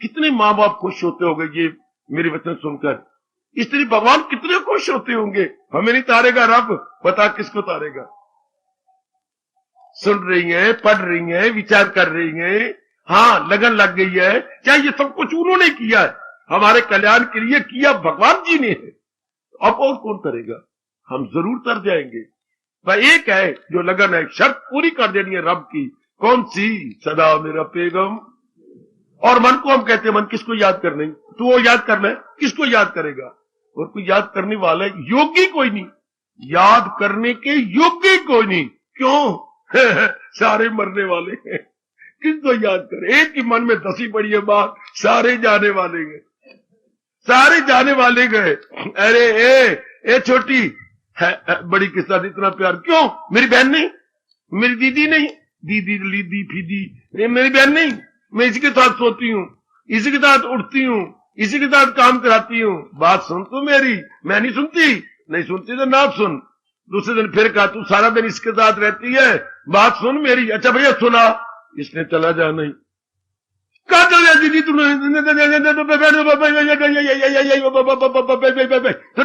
कितने माँ बाप खुश होते होंगे ये मेरे वचन सुनकर। इसलिए भगवान कितने खुश होते होंगे। हमें नहीं तारेगा रब, बता किसको तारेगा। सुन रही हैं, पढ़ रही हैं, विचार कर रही हैं, हाँ लगन लग गई है। क्या ये सब कुछ उन्होंने किया है, हमारे कल्याण के लिए किया भगवान जी ने है। अब और कौन करेगा, हम जरूर तर जाएंगे। भाई एक है जो लगन है, शर्त पूरी कर देनी है रब की। कौन सी? सदा मेरा पेगम। और मन को हम कहते हैं मन किसको याद करने, तू वो याद करना है, किसको याद करेगा? और कोई याद करने वाला है योगी कोई नहीं, याद करने के योग्य कोई नहीं। क्यों? सारे मरने वाले हैं, किसको याद करे? एक ही मन में धसी पड़ी है बात, सारे जाने वाले गए, सारे जाने वाले गए। अरे ए छोटी है, बड़ी के साथ इतना प्यार क्यों? मेरी बहन नहीं, मेरी दीदी नहीं, दीदी लीदी फीदी, मेरी बहन नहीं। मैं इसी के साथ सोती हूँ, इसी के साथ उठती हूँ, इसी के साथ काम कराती हूँ। बात सुन तू मेरी, मैं नहीं सुनती, नहीं सुनती तो ना सुन। दूसरे दिन फिर कहा तू सारा दिन इसके साथ रहती है, बात सुन मेरी। अच्छा भैया सुना, इसने चला जाना ही। कहा चल गया दीदी तूने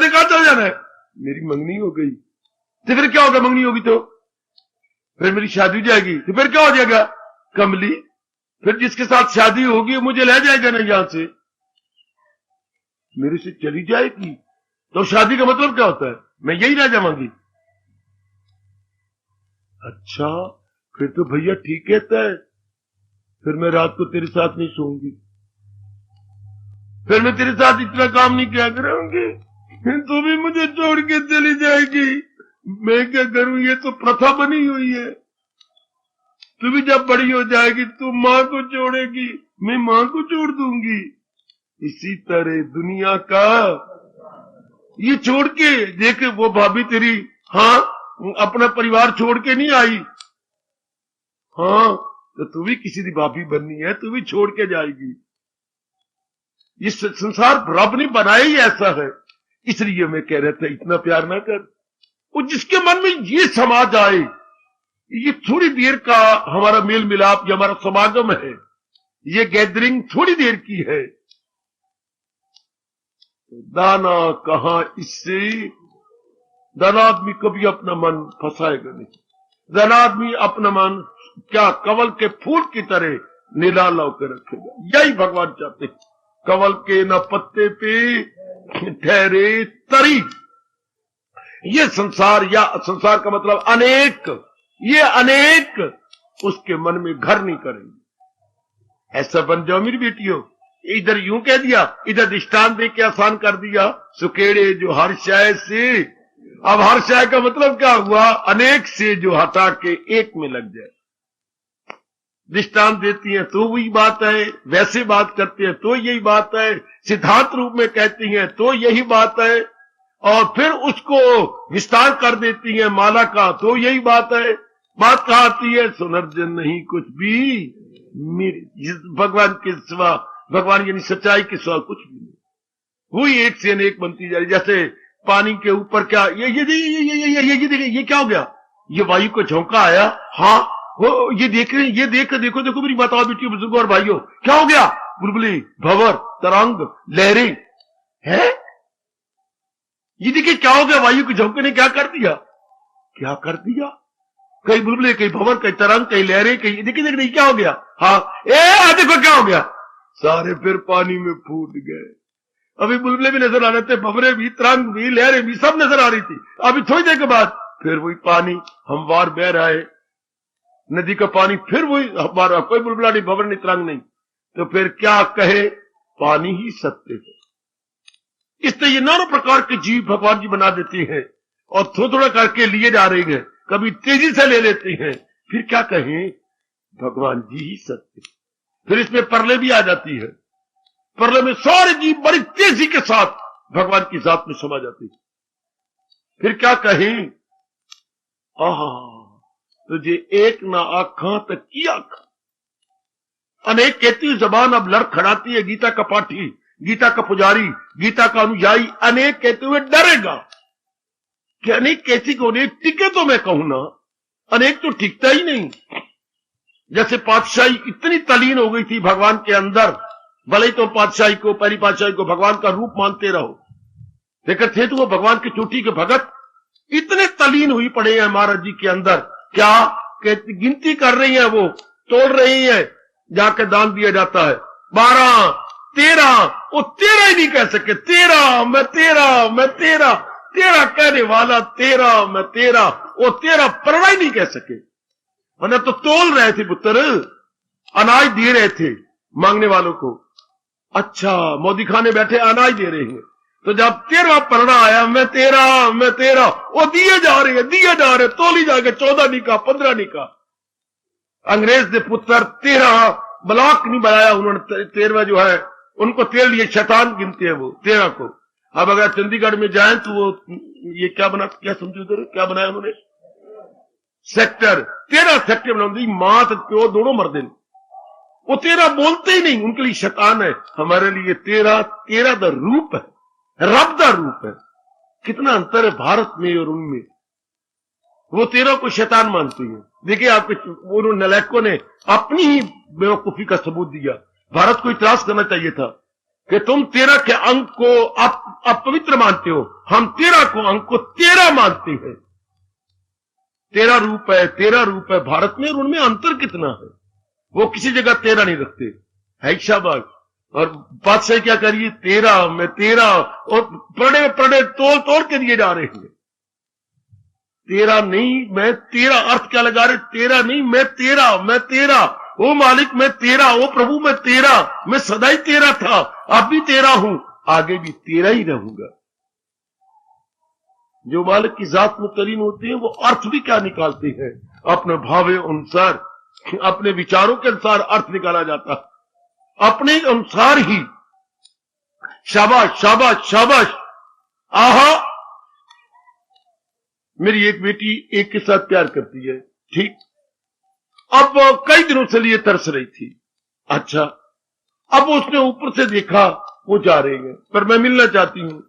कहा चल जाना है? मेरी मंगनी हो गई। तो फिर क्या होगा? मंगनी होगी तो फिर मेरी शादी हो जाएगी, तो फिर क्या हो जाएगा? कमली। फिर जिसके साथ शादी होगी मुझे ले जाएगा ना यहां से, मेरे से चली जाएगी। तो शादी का मतलब क्या होता है? मैं यही रह जाऊंगी। अच्छा फिर तो भैया ठीक कहता है, फिर मैं रात को तेरे साथ नहीं सोऊंगी, फिर मैं तेरे साथ इतना काम नहीं किया करूंगी, तू भी मुझे छोड़ के चली जाएगी। मैं क्या करूं? ये तो प्रथा बनी हुई है। तू भी जब बड़ी हो जाएगी तू माँ को छोड़ेगी, मैं माँ को छोड़ दूंगी। इसी तरह दुनिया का ये छोड़ के देख, वो भाभी तेरी हाँ अपना परिवार छोड़ के नहीं आई, हाँ तो तू भी किसी की भाभी बननी है, तू भी छोड़ के जाएगी। ये संसार रब ने बनाया ही ऐसा है। इसलिए मैं कह रहा था इतना प्यार ना कर। और जिसके मन में ये समा जाए, ये थोड़ी देर का हमारा मेल मिलाप, ये हमारा समागम है, ये गैदरिंग थोड़ी देर की है। दाना कहां इससे, दाना आदमी कभी अपना मन फंसाएगा नहीं। दाना आदमी अपना मन क्या कवल के फूल की तरह निराला होकर रखेगा। यही भगवान चाहते हैं। कवल के न पत्ते पे ठहरे तरी। ये संसार, या संसार का मतलब अनेक, ये अनेक उसके मन में घर नहीं करेंगे। ऐसा बन जाओ मेरी बेटियों। इधर यूं कह दिया, इधर दृष्टांत दे के आसान कर दिया। सुकेड़े जो हर शय से, अब हर शय का मतलब क्या हुआ? अनेक से जो हटा के एक में लग जाए। दृष्टांत देती हैं तो वही बात है, वैसे बात करते हैं तो यही बात है, सिद्धांत रूप में कहती हैं तो यही बात है, और फिर उसको विस्तार कर देती हैं माला का, तो यही बात है। बात कहाँ आती है? सुनर्जन नहीं कुछ भी भगवान के सिवा, भगवान यानी सच्चाई के सिवा कुछ भी नहीं। वही एक से अनेक बनती जा रही। जैसे पानी के ऊपर क्या ये देखिए, ये क्या हो गया? ये वायु को झोंका आया, हाँ वो ये देख रहे हैं, ये देखो देखो मेरी बताओ बेटी बुजुर्गों और भाइयों, क्या हो गया? बुलबुली, भंवर, तरंग, लहरें है। ये देखिए क्या हो गया? वायु के झोंके ने क्या कर दिया? क्या कर दिया? कई बुलबुले, कई भंवर, कई तरंग, कई लहरें, कई देखिए क्या हो गया? हाँ देखो क्या हो गया? सारे फिर पानी में फूट गए। अभी बुलबुले भी नजर आ रहे थे, भंवरे भी, तरंग भी, लहरें भी, सब नजर आ रही थी। अभी थोड़ी देर के बाद फिर वही पानी हमवार बह रहा है, नदी का पानी फिर वही हमारा, कोई बुलबुला नहीं, भंवर नहीं, तरंग नहीं। तो फिर क्या कहे? पानी ही सत्य है। इसलिए ये नाना प्रकार के जीव भगवान जी बना देते हैं और थोड़ा थोड़ा करके लिए जा रहे हैं, कभी तेजी से ले लेते हैं। फिर क्या कहें? भगवान जी ही सत्य। फिर इसमें परले भी आ जाती है। परले में सारे जीव बड़ी तेजी के साथ भगवान की जात में समा जाती है। फिर क्या कहें? तुझे एक ना आखा तक की आखा। अनेक कहती हुई जबान अब लड़खड़ाती है। गीता का पाठी, गीता का पुजारी, गीता का अनुयायी अनेक कहते हुए डरेगा कि अनेक कैसी को अनेक टिके। तो मैं कहूं ना, अनेक तो टिकता ही नहीं। जैसे पातशाही इतनी तलीन हो गई थी भगवान के अंदर भले ही तुम पातशाही को, पहली पातशाही को भगवान का रूप मानते रहो, लेकिन थे तो वो भगवान की चोटी के भगत इतने तलीन हुई पड़े हैं महाराज जी के अंदर, क्या कि गिनती कर रही है, वो तोड़ रही है, जाके दान दिया जाता है 12, 13, वो 13 ही नहीं कह सके, 13 मैं 13 मैं 13, 13 कहने वाला 13 मैं 13, वो 13 पढ़ना ही नहीं कह सके, वरना तो तोल रहे थे पुत्र, अनाज दे रहे थे मांगने वालों को। अच्छा मोदी खाने बैठे अनाज दे रहे हैं, तो जब 13 पढ़ना आया मैं 13 वो दिए जा रहे तोली जाके 14 नहीं का 15 नहीं का। अंग्रेज ने पुत्र 13 ब्लॉक नहीं बनाया उन्होंने, 13वां जो है उनको 13 लिए शैतान गिनते हैं वो 13 को। अब अगर चंडीगढ़ में जाएं तो वो ये क्या बना, क्या समझो उधर क्या बनाया उन्होंने, सेक्टर 13 सेक्टर बना, मां तो प्यो दोनों मर दें, वो 13 बोलते ही नहीं, उनके लिए शैतान है। हमारे लिए 13 द रूप है, रब दा रूप है। कितना अंतर है भारत में और उनमें। वो 13 को शैतान मानती है। देखिए आपके उन नलायकों ने अपनी ही बेवकूफी का सबूत दिया। भारत को इतराज करना चाहिए था कि तुम 13 के अंक को अपवित्र मानते हो, हम 13 को अंक को 13 मानते हैं। 13 रूप है भारत में और उनमें अंतर कितना है। वो किसी जगह 13 नहीं रखते है, शाबाश। और बादशाह क्या करिए 13 में 13 और पड़े तोड़ के दिए जा रहे हैं। 13 नहीं मैं 13, अर्थ क्या लगा रहे, 13 नहीं मैं 13, ओ मालिक मैं 13, ओ प्रभु मैं 13, मैं सदा ही 13 था, अब भी 13 हूं, आगे भी 13 ही रहूंगा। जो मालिक की जात में तलीन होते हैं वो अर्थ भी क्या निकालते हैं, अपने भावे अनुसार, अपने विचारों के अनुसार अर्थ निकाला जाता, अपने अनुसार ही। शाबाश शाबाश शाबाश। आहा, मेरी एक बेटी एक के साथ प्यार करती है, ठीक, अब कई दिनों से लिए तरस रही थी। अच्छा, अब उसने ऊपर से देखा वो जा रहे हैं, पर मैं मिलना चाहती हूं।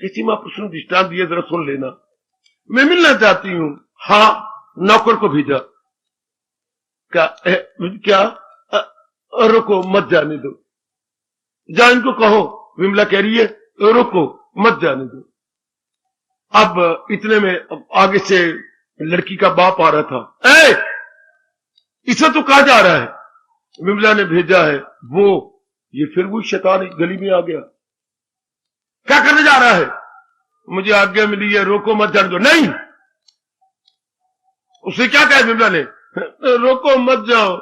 किसी महापुरुष ने दृष्टांत दिया, जरा सुन लेना। मैं मिलना चाहती हूं। हाँ, नौकर को भेजा। क्या रुको मत जाने दो, जा इनको कहो, विमला कह रही है रुको मत जाने दो। अब इतने में आगे से लड़की का बाप आ रहा था। इसे तो कहा जा रहा है, विमला ने भेजा है वो, ये फिर वो शैतान गली में आ गया। क्या करने जा रहा है, मुझे आज्ञा मिली है रोको मत जाने दो। नहीं, उसे क्या कहा विमला ने, रोको मत जाओ,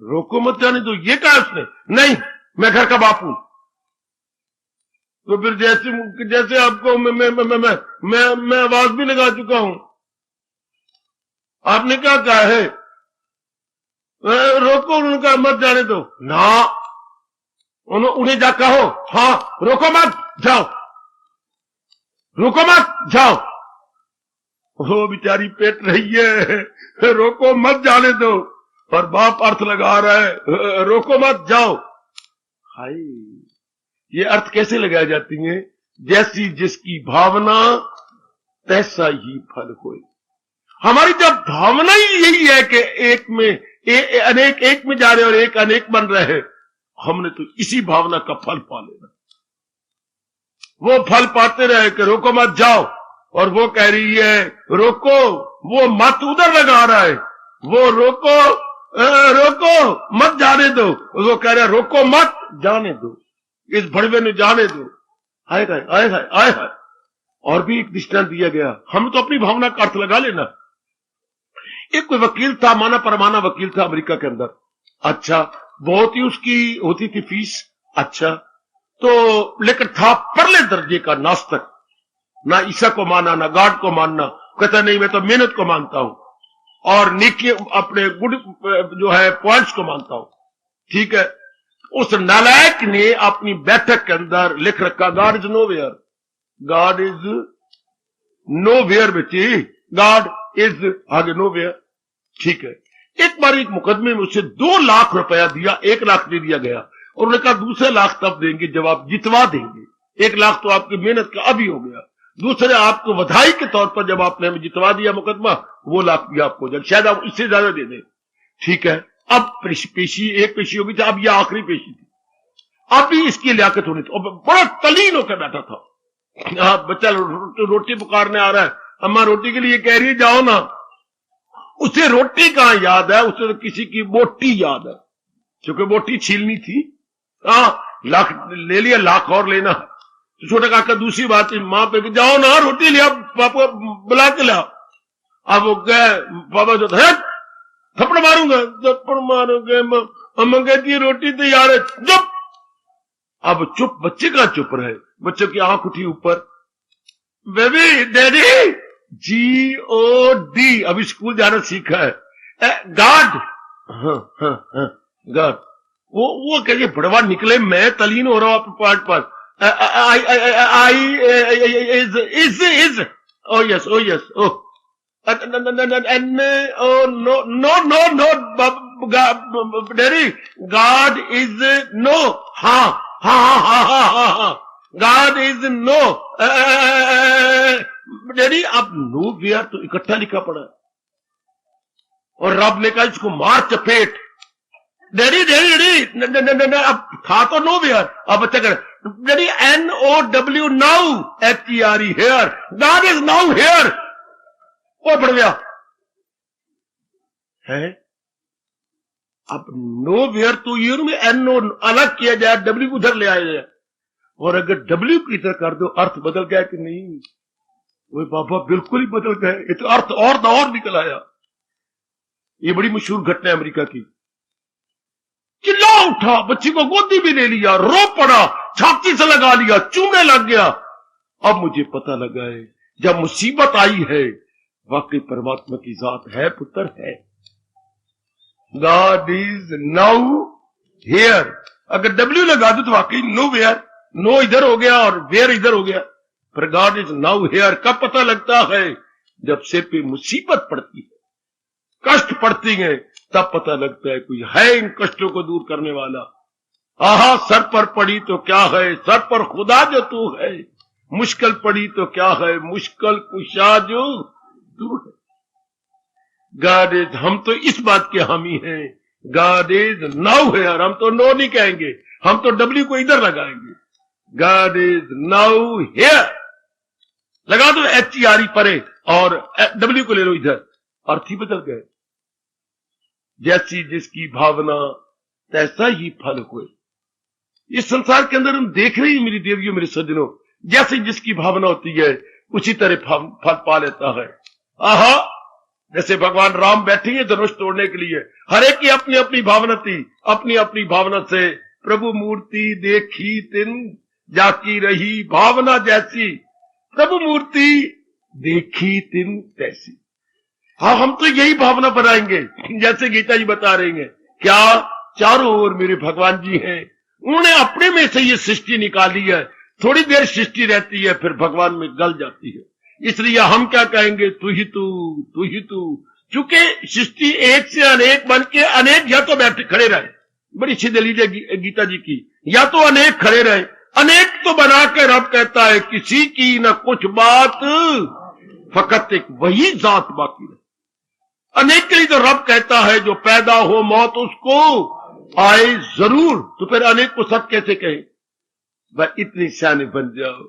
रोको मत जाने दो, ये कहा उसने। नहीं, मैं घर का बाप हूं। तो फिर जैसे आपको मैं आवाज भी लगा चुका हूं, आपने क्या कहा है, रोको उनका मत जाने दो ना, उन्हें जा कहो हाँ रोको मत जाओ, रोको मत जाओ। वो बेचारी पेट रही है, रोको मत जाने दो, और बाप अर्थ लगा रहा है रोको मत जाओ। हाय, ये अर्थ कैसे लगाई जाती हैं, जैसी जिसकी भावना तैसा ही फल होए। हमारी जब भावना ही यही है कि एक में अनेक एक में जा रहे और एक अनेक बन रहे हैं, हमने तो इसी भावना का फल पा लेना। वो फल पाते रहे कि रोको मत जाओ, और वो कह रही है रोको, वो मत उधर लगा रहा है, वो रोको रोको मत जाने दो, वो कह रहा है रोको मत जाने दो, इस भड़वे ने जाने दो। आए हाय। और भी एक दृष्टांत दिया गया, हम तो अपनी भावना का अर्थ लगा लेना। एक कोई वकील था, माना परमाना वकील था अमेरिका के अंदर। अच्छा, बहुत ही उसकी होती थी फीस। अच्छा, तो लेकिन था परले दर्जे का नास्तिक, ना ईसा को माना ना गॉड को मानना। कहता नहीं, मैं तो मेहनत को मानता हूं और नेकी अपने गुड जो है पॉइंट्स को मानता हूं। ठीक है, उस नालायक ने अपनी बैठक के अंदर लिख रखा God is nowhere, God is nowhere बेटी, गॉड इज आगे नोवेयर। ठीक है, एक बार एक मुकदमे में उसे 2 लाख रुपया दिया, 1 लाख दे दिया गया, और उन्होंने कहा दूसरे लाख तब देंगे जब आप जितवा देंगे। 1 लाख तो आपकी मेहनत का अभी हो गया, दूसरे आपको बधाई के तौर पर जब आपने हमें जितवा दिया मुकदमा, वो लाख भी आपको जब शायद आप इससे ज्यादा दे दें। ठीक है, अब पेशी एक पेशी होगी, अब यह आखिरी पेशी थी। अब भी इसकी लियाकत होनी थी। और बड़ा तलीन होकर बैठा था। बच्चा रोटी पुकारने आ रहा है, अम्मा रोटी के लिए कह रही है जाओ ना। उसे रोटी कहां याद है, उसे तो किसी की बोटी याद है, क्योंकि बोटी छीलनी थी। लाख ले लिया, लाख और लेना है। तो छोटा काका दूसरी बात मां पे जाओ ना रोटी लिया, पापा बुला के लाओ। अब वो गए, पापा जो है थप्पड़ मारूंगा, थप्पड़ मारूंगे, अम्मा कहती है रोटी तैयार है, चुप। अब चुप, बच्चे का चुप रहे, बच्चों की आंख उठी ऊपर, बेबी डैडी, GOD, अभी स्कूल जाना सीखा है, गार्ड, गार्ड। वो कहिए बड़वा निकले, मैं तलीन हो रहा हूं अपने पार्ट पर। Is o yes no daddy, God is no, हाँ गॉड इज नो डैडी। अब नो वेयर तो इकट्ठा लिखा पड़ा है, और रब ने कहा इसको मार चपेट। डैडी अब था तो नो वेयर, अब बच्चा कर daddy NOW now, HERE here, God is now here. वो पड़ गया है। अब नो वेयर तो ईयर में NO अलग किया जाए, W उधर ले आया जाए, और अगर W की तरह कर दो अर्थ बदल गया कि नहीं? वो बाबा बिल्कुल ही बदल गए, ये तो अर्थ और निकल आया। ये बड़ी मशहूर घटना है अमेरिका की। चिल्ला उठा, बच्ची को गोदी में ले लिया, रो पड़ा, छाती से लगा लिया, चूने लग गया। अब मुझे पता लगा है जब मुसीबत आई है, वाकई परमात्मा की जात है, पुत्र है। गॉड इज नाउ हियर, अगर W लगा दो तो वाकई नो वेयर, नो इधर हो गया और वेयर इधर हो गया। पर गॉड इज नाउ हियर कब पता लगता है? जब सिर पे मुसीबत पड़ती है, कष्ट पड़ती है, तब पता लगता है कोई है इन कष्टों को दूर करने वाला। आहा, सर पर पड़ी तो क्या है, सर पर खुदा जो तू है, मुश्किल पड़ी तो क्या है, मुश्किल कुशा जो तू है। गॉड इज, हम तो इस बात के हामी हैं, गॉड इज नाउ हियर। हम तो नो नहीं कहेंगे, हम तो W को इधर लगाएंगे। गॉड इज नाउ हियर लगा दो, HERE परे, और W को ले लो इधर, अर्थ ही बदल गए। जैसी जिसकी भावना तैसा ही फल हुए। इस संसार के अंदर हम देख रहे हैं मेरी देवियों, मेरे सज्जनों, जैसे जिसकी भावना होती है उसी तरह फल पा लेता है। आहा, जैसे भगवान राम बैठेंगे धनुष तोड़ने के लिए, हर एक की अपनी अपनी भावना थी, अपनी अपनी भावना से प्रभु मूर्ति देखी तिन जाकी रही, भावना जैसी प्रभु मूर्ति देखी तिन तैसी। हाँ, हम तो यही भावना बनाएंगे, जैसे गीता जी बता रही हैं। क्या? चारों ओर मेरे भगवान जी हैं, उन्होंने अपने में से ये सृष्टि निकाली है। थोड़ी देर सृष्टि रहती है, फिर भगवान में गल जाती है। इसलिए हम क्या कहेंगे? तू ही तू। चूंकि सृष्टि एक से अनेक बन के अनेक या तो बैठे खड़े रहे, बड़ी अच्छी दलील है गीता जी की, या तो अनेक खड़े रहे। अनेक तो बना के रब कहता है किसी की न कुछ बात, फकत एक वही जात बाकी रहे। अनेक के लिए तो रब कहता है जो पैदा हो मौत उसको आए जरूर, तो फिर अनेक को सब कैसे कहे? वह इतनी सियाने बन जाओ।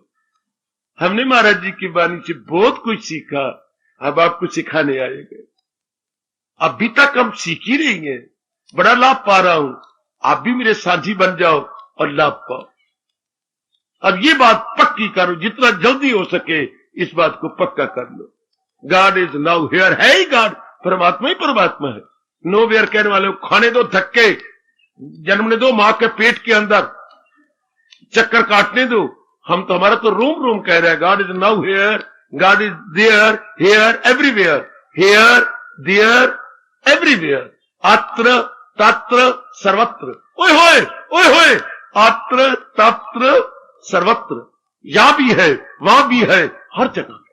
हमने महाराज जी की वाणी से बहुत कुछ सीखा, अब आपको सिखाने आएंगे। अभी तक हम सीख ही रही हैं, बड़ा लाभ पा रहा हूं, आप भी मेरे साझी बन जाओ और लाभ पाओ। अब ये बात पक्की करो, जितना जल्दी हो सके इस बात को पक्का कर लो। गॉड इज नाउ हियर, है ही गॉड, परमात्मा ही परमात्मा है। नो वेयर कहने वाले खाने दो धक्के, जन्मने दो मां के पेट के अंदर, चक्कर काटने दो। हम तो हमारा तो रूम कह रहे हैं। God is now here, God is there, here, everywhere, here, there, everywhere, अत्र तत्र सर्वत्र। ओए होए, अत्र तत्र सर्वत्र, यहां भी है वहां भी है, हर जगह।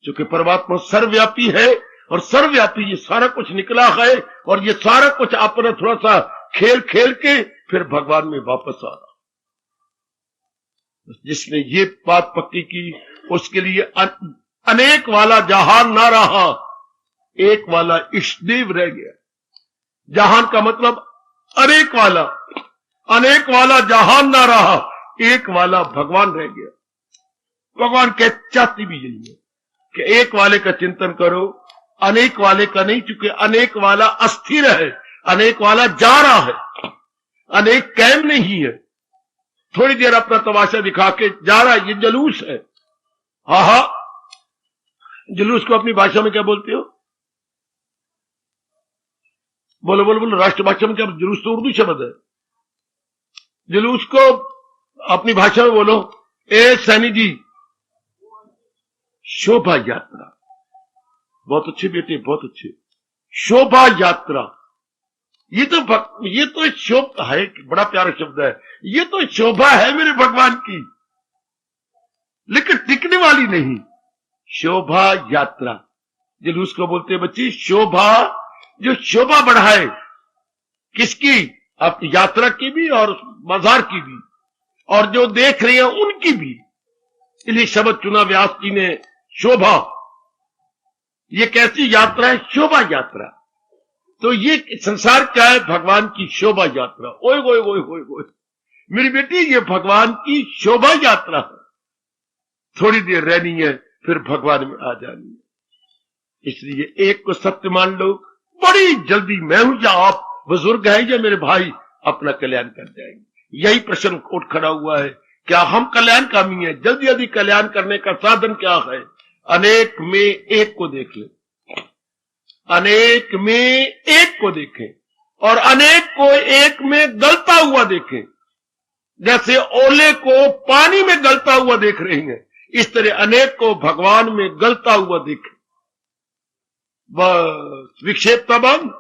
क्योंकि परमात्मा सर्वव्यापी है, और सर्वव्यापी ये सारा कुछ निकला है, और ये सारा कुछ अपना थोड़ा सा खेल के फिर भगवान में वापस आ रहा। जिसने ये बात पक्की की, उसके लिए अनेक वाला जहान ना रहा, एक वाला इष्टदेव रह गया। जहान का मतलब अनेक वाला, अनेक वाला जहान ना रहा, एक वाला भगवान रह गया। भगवान चाहती भी यही है कि एक वाले का चिंतन करो, अनेक वाले का नहीं, चूंकि अनेक वाला अस्थिर है, अनेक वाला जा रहा है, अनेक कायम नहीं है। थोड़ी देर अपना तमाशा दिखा के जा रहा है, ये जुलूस है। हा, जुलूस को अपनी भाषा में क्या बोलते हो? बोलो बोलो बोलो, राष्ट्रभाषा में क्या? जुलूस तो उर्दू शब्द है। जुलूस को अपनी भाषा में बोलो। ए सैनी जी, शोभा यात्रा। बहुत अच्छे बेटे, बहुत अच्छे। शोभा यात्रा, ये तो शोभा है, बड़ा प्यारा शब्द है। ये तो शोभा है मेरे भगवान की, लेकिन टिकने वाली नहीं। शोभा यात्रा, जुलूस को बोलते हैं बच्ची शोभा, जो शोभा बढ़ाए। किसकी? अपनी यात्रा की भी और बाजार की भी, और जो देख रहे हैं उनकी भी। इसलिए शब्द चुना व्यास जी ने, शोभा। ये कैसी यात्रा है? शोभा यात्रा। तो ये संसार क्या है? भगवान की शोभा यात्रा। ओए ओए ओए ओए ओए, मेरी बेटी, ये भगवान की शोभा यात्रा है। थोड़ी देर रहनी है, फिर भगवान में आ जानी है। इसलिए एक को सत्य मान लो, बड़ी जल्दी मैं हूं या आप बुजुर्ग हैं या मेरे भाई, अपना कल्याण कर जाएंगे। यही प्रश्न उठ खड़ा हुआ है, क्या हम कल्याणकामी हैं? जल्दी जल्दी कल्याण करने का साधन क्या है? अनेक में एक को देख ले, अनेक में एक को देखें, और अनेक को एक में गलता हुआ देखें। जैसे ओले को पानी में गलता हुआ देख रहे हैं, इस तरह अनेक को भगवान में गलता हुआ देखें। बस विक्षेपता बंद,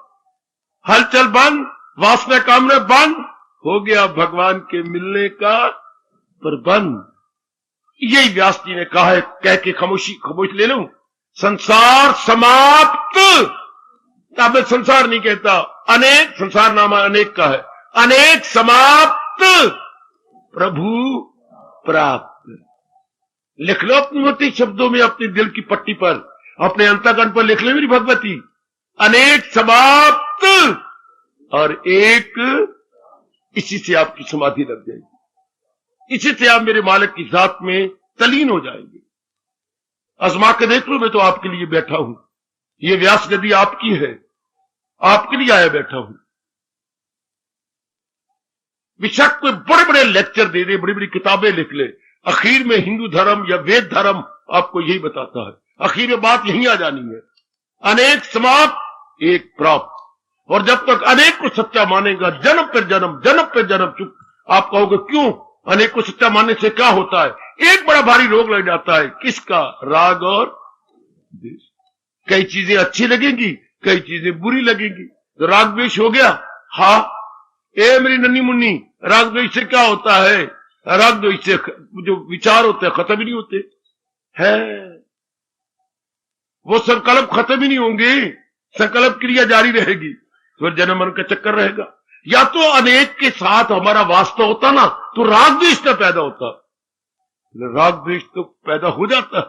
हलचल बंद, वासना कामना बंद, हो गया भगवान के मिलने का प्रबंध। यही व्यास जी ने कहा है, कह के खामोश ले लूं, संसार समाप्त। अब मैं संसार नहीं कहता, अनेक, संसार नामा अनेक का है। अनेक समाप्त, प्रभु प्राप्त। लिख लो अपनी मोटी शब्दों में, अपने दिल की पट्टी पर, अपने अंतःकरण पर लिख लो मेरी भगवती, अनेक समाप्त और एक। इसी से आपकी समाधि लग जाएगी, इसी से आप मेरे मालिक की जात में तलीन हो जाएंगे। आजमा के देख लो, मैं तो आपके लिए बैठा हूं। ये व्यास गद्दी आपकी है, आपके लिए आया बैठा हूं। बेशक कोई बड़े बड़े लेक्चर दे दे, बड़ी बड़ी किताबें लिख ले, आखिर में हिंदू धर्म या वेद धर्म आपको यही बताता है। आखिर में बात यही आ जानी है, अनेक समाप्त एक प्राप्त। और जब तक अनेक को सच्चा मानेगा, जन्म पर जन्म, जन्म पर जन्म, चुप। आप कहोगे क्यों? अनेक को सच्चा मानने से क्या होता है? एक बड़ा भारी रोग लग जाता है। किसका? राग और द्वेष। कई चीजें अच्छी लगेंगी, कई चीजें बुरी लगेंगी। तो राग द्वेष हो गया। हाँ, ए मेरी नन्नी मुन्नी, राग द्वेष से क्या होता है? राग द्वेष से जो विचार होते हैं खत्म ही नहीं होते है, वो संकल्प खत्म ही नहीं होंगे, संकल्प क्रिया जारी रहेगी, फिर जन्म मरण का चक्कर रहेगा। या तो अनेक के साथ हमारा वास्ता होता ना, तो राग द्वेष न पैदा होता। राग द्वेष तो पैदा हो जाता,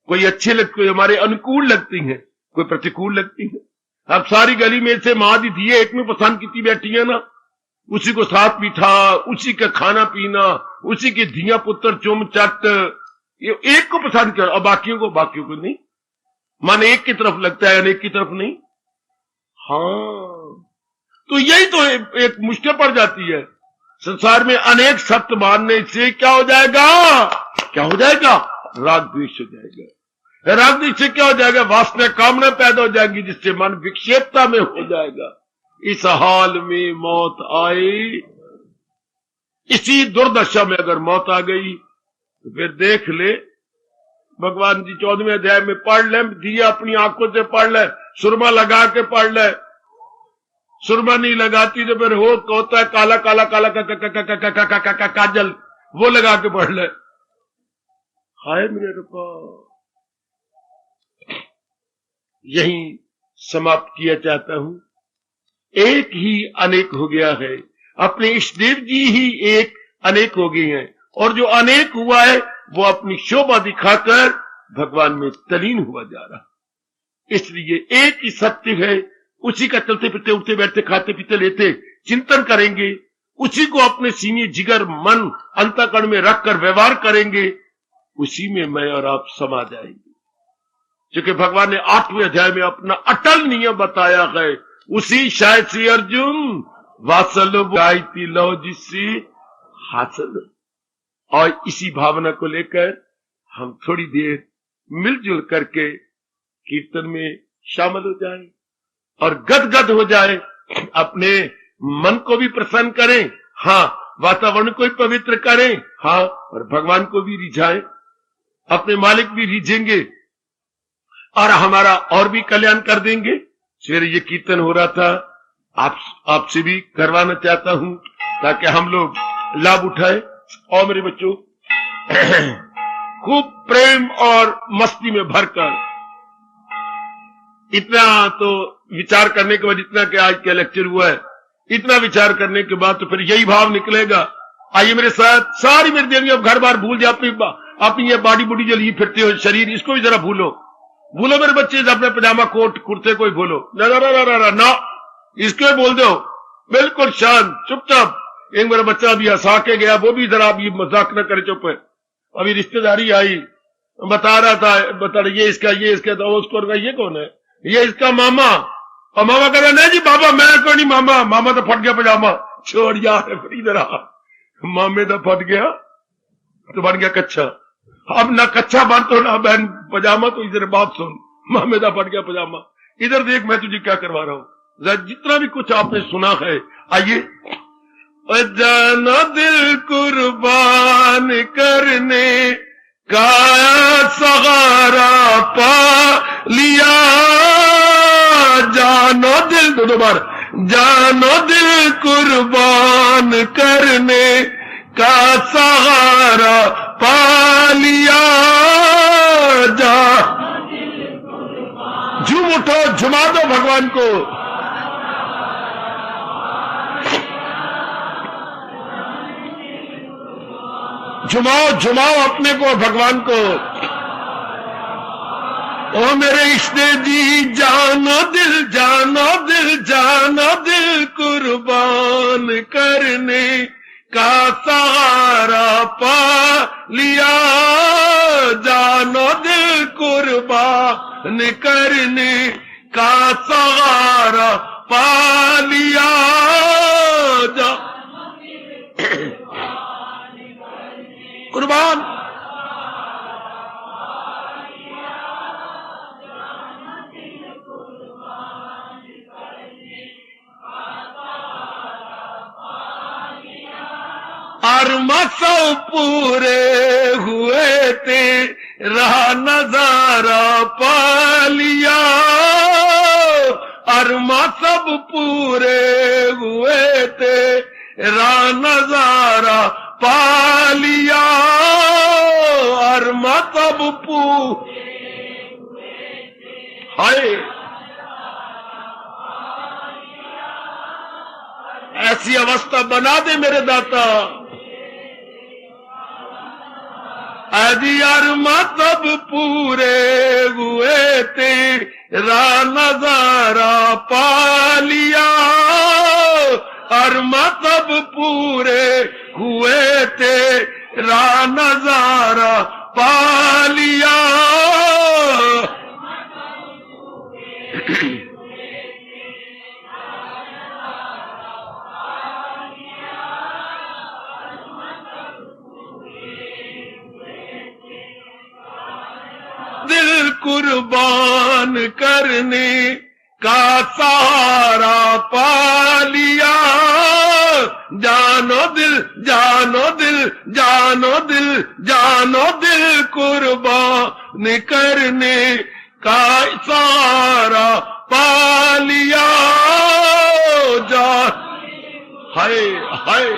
कोई अच्छे लगते, कोई हमारे अनुकूल लगती हैं, कोई प्रतिकूल लगती है। अब सारी गली में से माँ दी थी, एक में पसंद की बैठी है ना, उसी को साथ बिठा, उसी का खाना पीना, उसी के धिया पुत्र चुम चट, ये एक को पसंद कर, और बाकियों को नहीं। मन एक की तरफ लगता है, अनेक की तरफ नहीं। हाँ, तो यही तो एक मुश्किल पड़ जाती है संसार में। अनेक सत्य मानने से क्या हो जाएगा? क्या हो जाएगा? राग द्वेष हो जाएगा। राग द्वेष से क्या हो जाएगा? वासना कामना पैदा हो जाएगी, जिससे मन विक्षेपता में हो जाएगा। इस हाल में मौत आए, इसी दुर्दशा में अगर मौत आ गई तो फिर देख ले, भगवान जी 14वें अध्याय में पढ़ ले, दिया अपनी आंखों से पढ़ ले, सुरमा लगा के पढ़ ले। सुरमा नहीं लगाती तो फिर होता है काला काला काला का काजल, वो लगा के पढ़ ले। हाय मेरे रूपा, यही समाप्त किया चाहता हूं। एक ही अनेक हो गया है, अपने इष्टदेव जी ही एक अनेक हो गए हैं, और जो अनेक हुआ है वो अपनी शोभा दिखाकर भगवान में तलीन हुआ जा रहा। इसलिए एक ही सत्य है, उसी का चलते फिरते, उठते बैठते, खाते पीते लेते चिंतन करेंगे, उसी को अपने सीने, जिगर, मन, अंतःकरण में रखकर व्यवहार करेंगे, उसी में मैं और आप समा जाएंगे। क्योंकि भगवान ने 8वें अध्याय में अपना अटल नियम बताया है, उसी शायद से अर्जुन वात्सल्य गायती लो जिससे हासिल। और इसी भावना को लेकर हम थोड़ी देर मिलजुल करके कीर्तन में शामिल हो जाएं और गदगद हो जाएं, अपने मन को भी प्रसन्न करें, हाँ, वातावरण को भी पवित्र करें, हाँ, और भगवान को भी रिझाएं, अपने मालिक भी रिझेंगे और हमारा और भी कल्याण कर देंगे। सवेरे ये कीर्तन हो रहा था, आपसे भी करवाना चाहता हूं ताकि हम लोग लाभ उठाएं। और मेरे बच्चों, खूब प्रेम और मस्ती में भरकर, इतना तो विचार करने के बाद, इतना कि आज क्या लेक्चर हुआ है, इतना विचार करने के बाद तो फिर यही भाव निकलेगा। आइए मेरे साथ, सारी मेरी देवी अब घर बार भूल जाए, अपनी ये बॉडी बुडी जो ली फिरते हो शरीर, इसको भी जरा भूलो। भूलो मेरे बच्चे, अपने पजामा कोट कुर्ते को ही भूलो, ना इसको बोल दो, बिल्कुल शांत चुपचाप। एक मेरा बच्चा अभी हंसा के गया, वो भी जरा अभी मजाक न करे, चुप है। अभी रिश्तेदारी आई, बता रहा था, ये इसका तो उसको, ये कौन है, ये इसका मामा। और मामा कह रहा नहीं जी बाबा, मैं कोई नहीं मामा, मामा तो फट गया पजामा। छोड़ यार, इधर आ, मामे तो फट गया तो बन गया कच्चा। अब ना कच्चा बन तो ना बहन पजामा, तो इधर बात सुन, मामे तो फट गया पजामा। इधर देख मैं तुझे क्या करवा रहा हूं, जितना भी कुछ आपने सुना है। आइए, जाना दिल कुर्बान करने का सहारा पा लिया, जानो दिल, दो बार, जानो दिल कुर्बान करने का सहारा पा लिया, जा झूम उठो, झुमा दो भगवान को। झुमाओ झुमाओ अपने को, भगवान को। ओ मेरे इश्ते जी, जानो दिल, जानो दिल, जानो दिल कुर्बान करने का सहारा पा लिया, जानो दिल कुर्बान करने का सहारा पा लिया, जा कुर्बान। अरमा सब पूरे हुए थे, रहा नजारा पा लिया, अरमा सब पूरे हुए थे, रहा नजारा पा लिया, अरमा सब हाय, ऐसी अवस्था बना दे मेरे दाता। अरमा सब पूरे हुए थे, रा नजारा पा लिया, अरमा सब पूरे हुए थे, रा नजारा पा लिया। दिल कुर्बान करने का सहारा पा लिया, जानो दिल, जानो दिल, जानो दिल, जानो दिल कुर्बान करने का सहारा पा लिया, जा हाय हाय।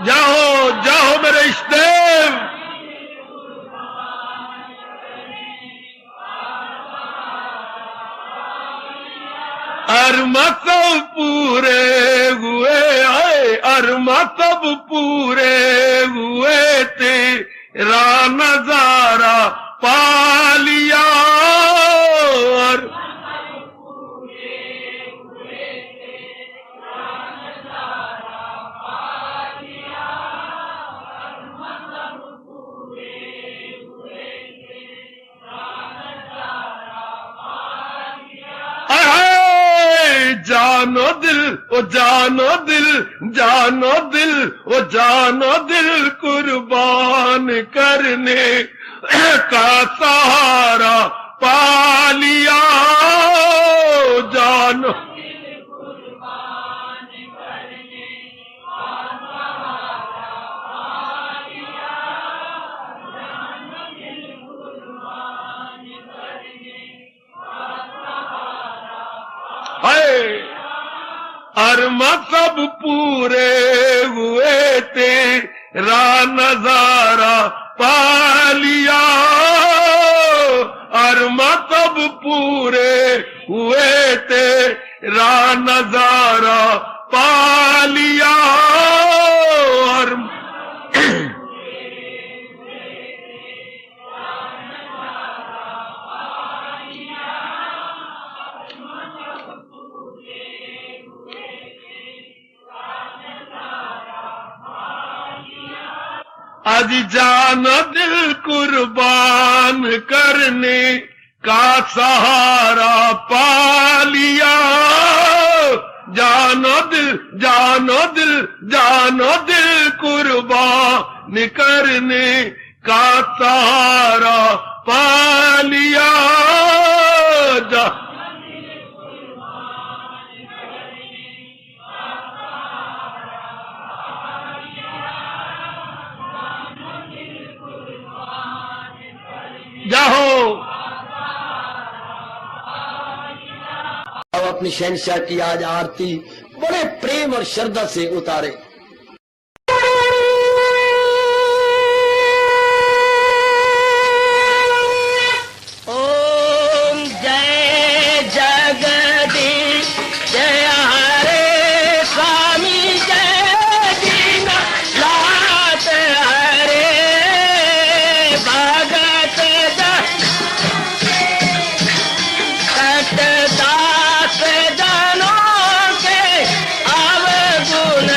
जाओ जाओ मेरे इष्टदेव, अरमा सब पूरे हुए, आए अरमा सब पूरे हुए थे, रा नजारा पा लिया, जानो दिल, ओ जानो दिल, जानो दिल, ओ जानो दिल कुर्बान करने का सहारा पा लिया। जानो अरमा सब पूरे हुए तेरा नजारा पा लिया। अरमा सब पूरे हुए तेरा नजारा पा लिया। आज जानो दिल कुर्बान करने का सहारा पा लिया। जानो दिल, जानो दिल, जानो दिल कुर्बान करने का सहारा पा लिया। जाओ अब अपनी शहंशाह की आज आरती बड़े प्रेम और श्रद्धा से उतारे। ओम जय जगदीश जय हरे स्वामी जय दीना लात हरे भगत दास जनों के अवगुण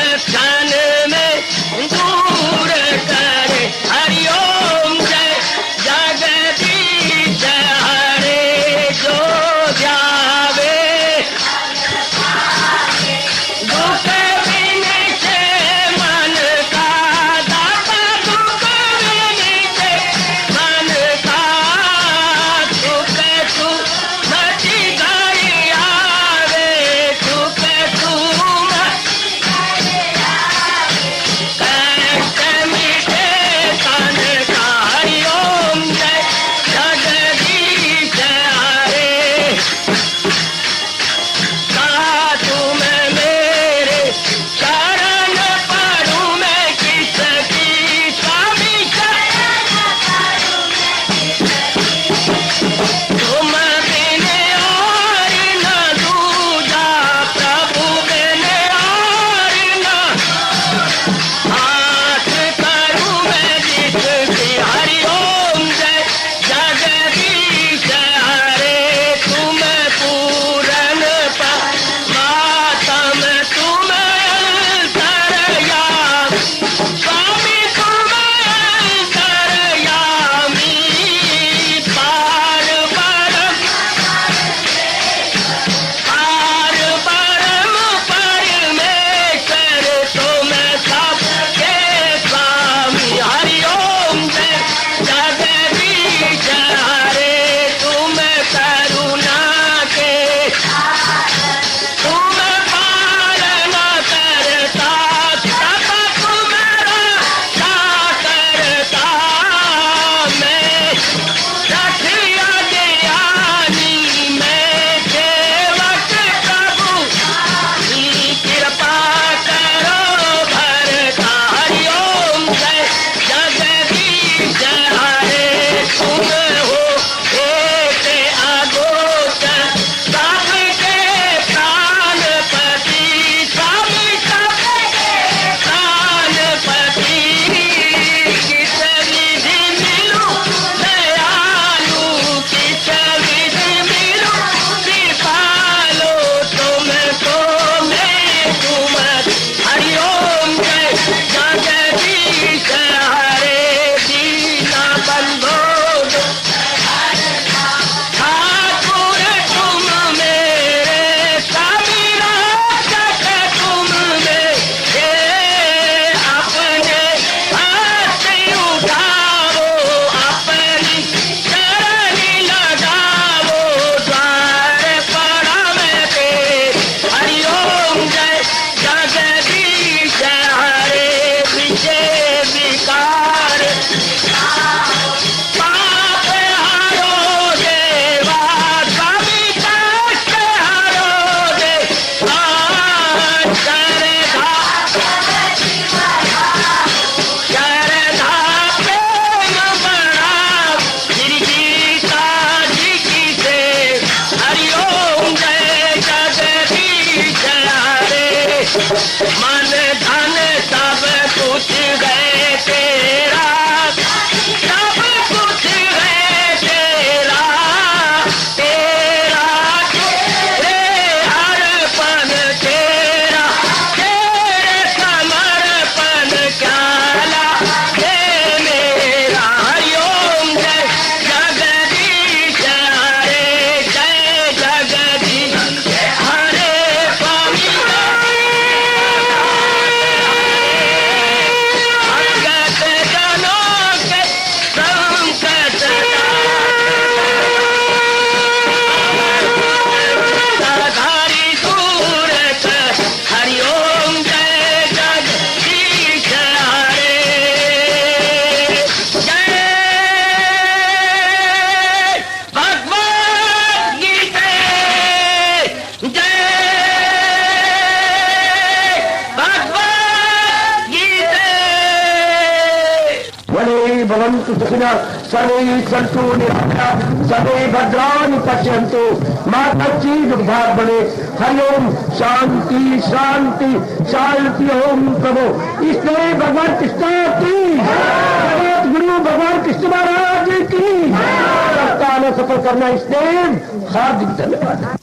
वने भवन्तु सुखिनः सर्वे सन्तु निरामयाः सर्वे भद्राणि पश्यन्तु मा कश्चित् दुर्भाग् भवेत्। हरि ओम शांति शांति शांति। ओम प्रभु इसलिए भगवान कृष्ण की जगत गुरु भगवान कृष्ण महाराज की सप्ताह सफल करना इसलिए हार्दिक धन्यवाद।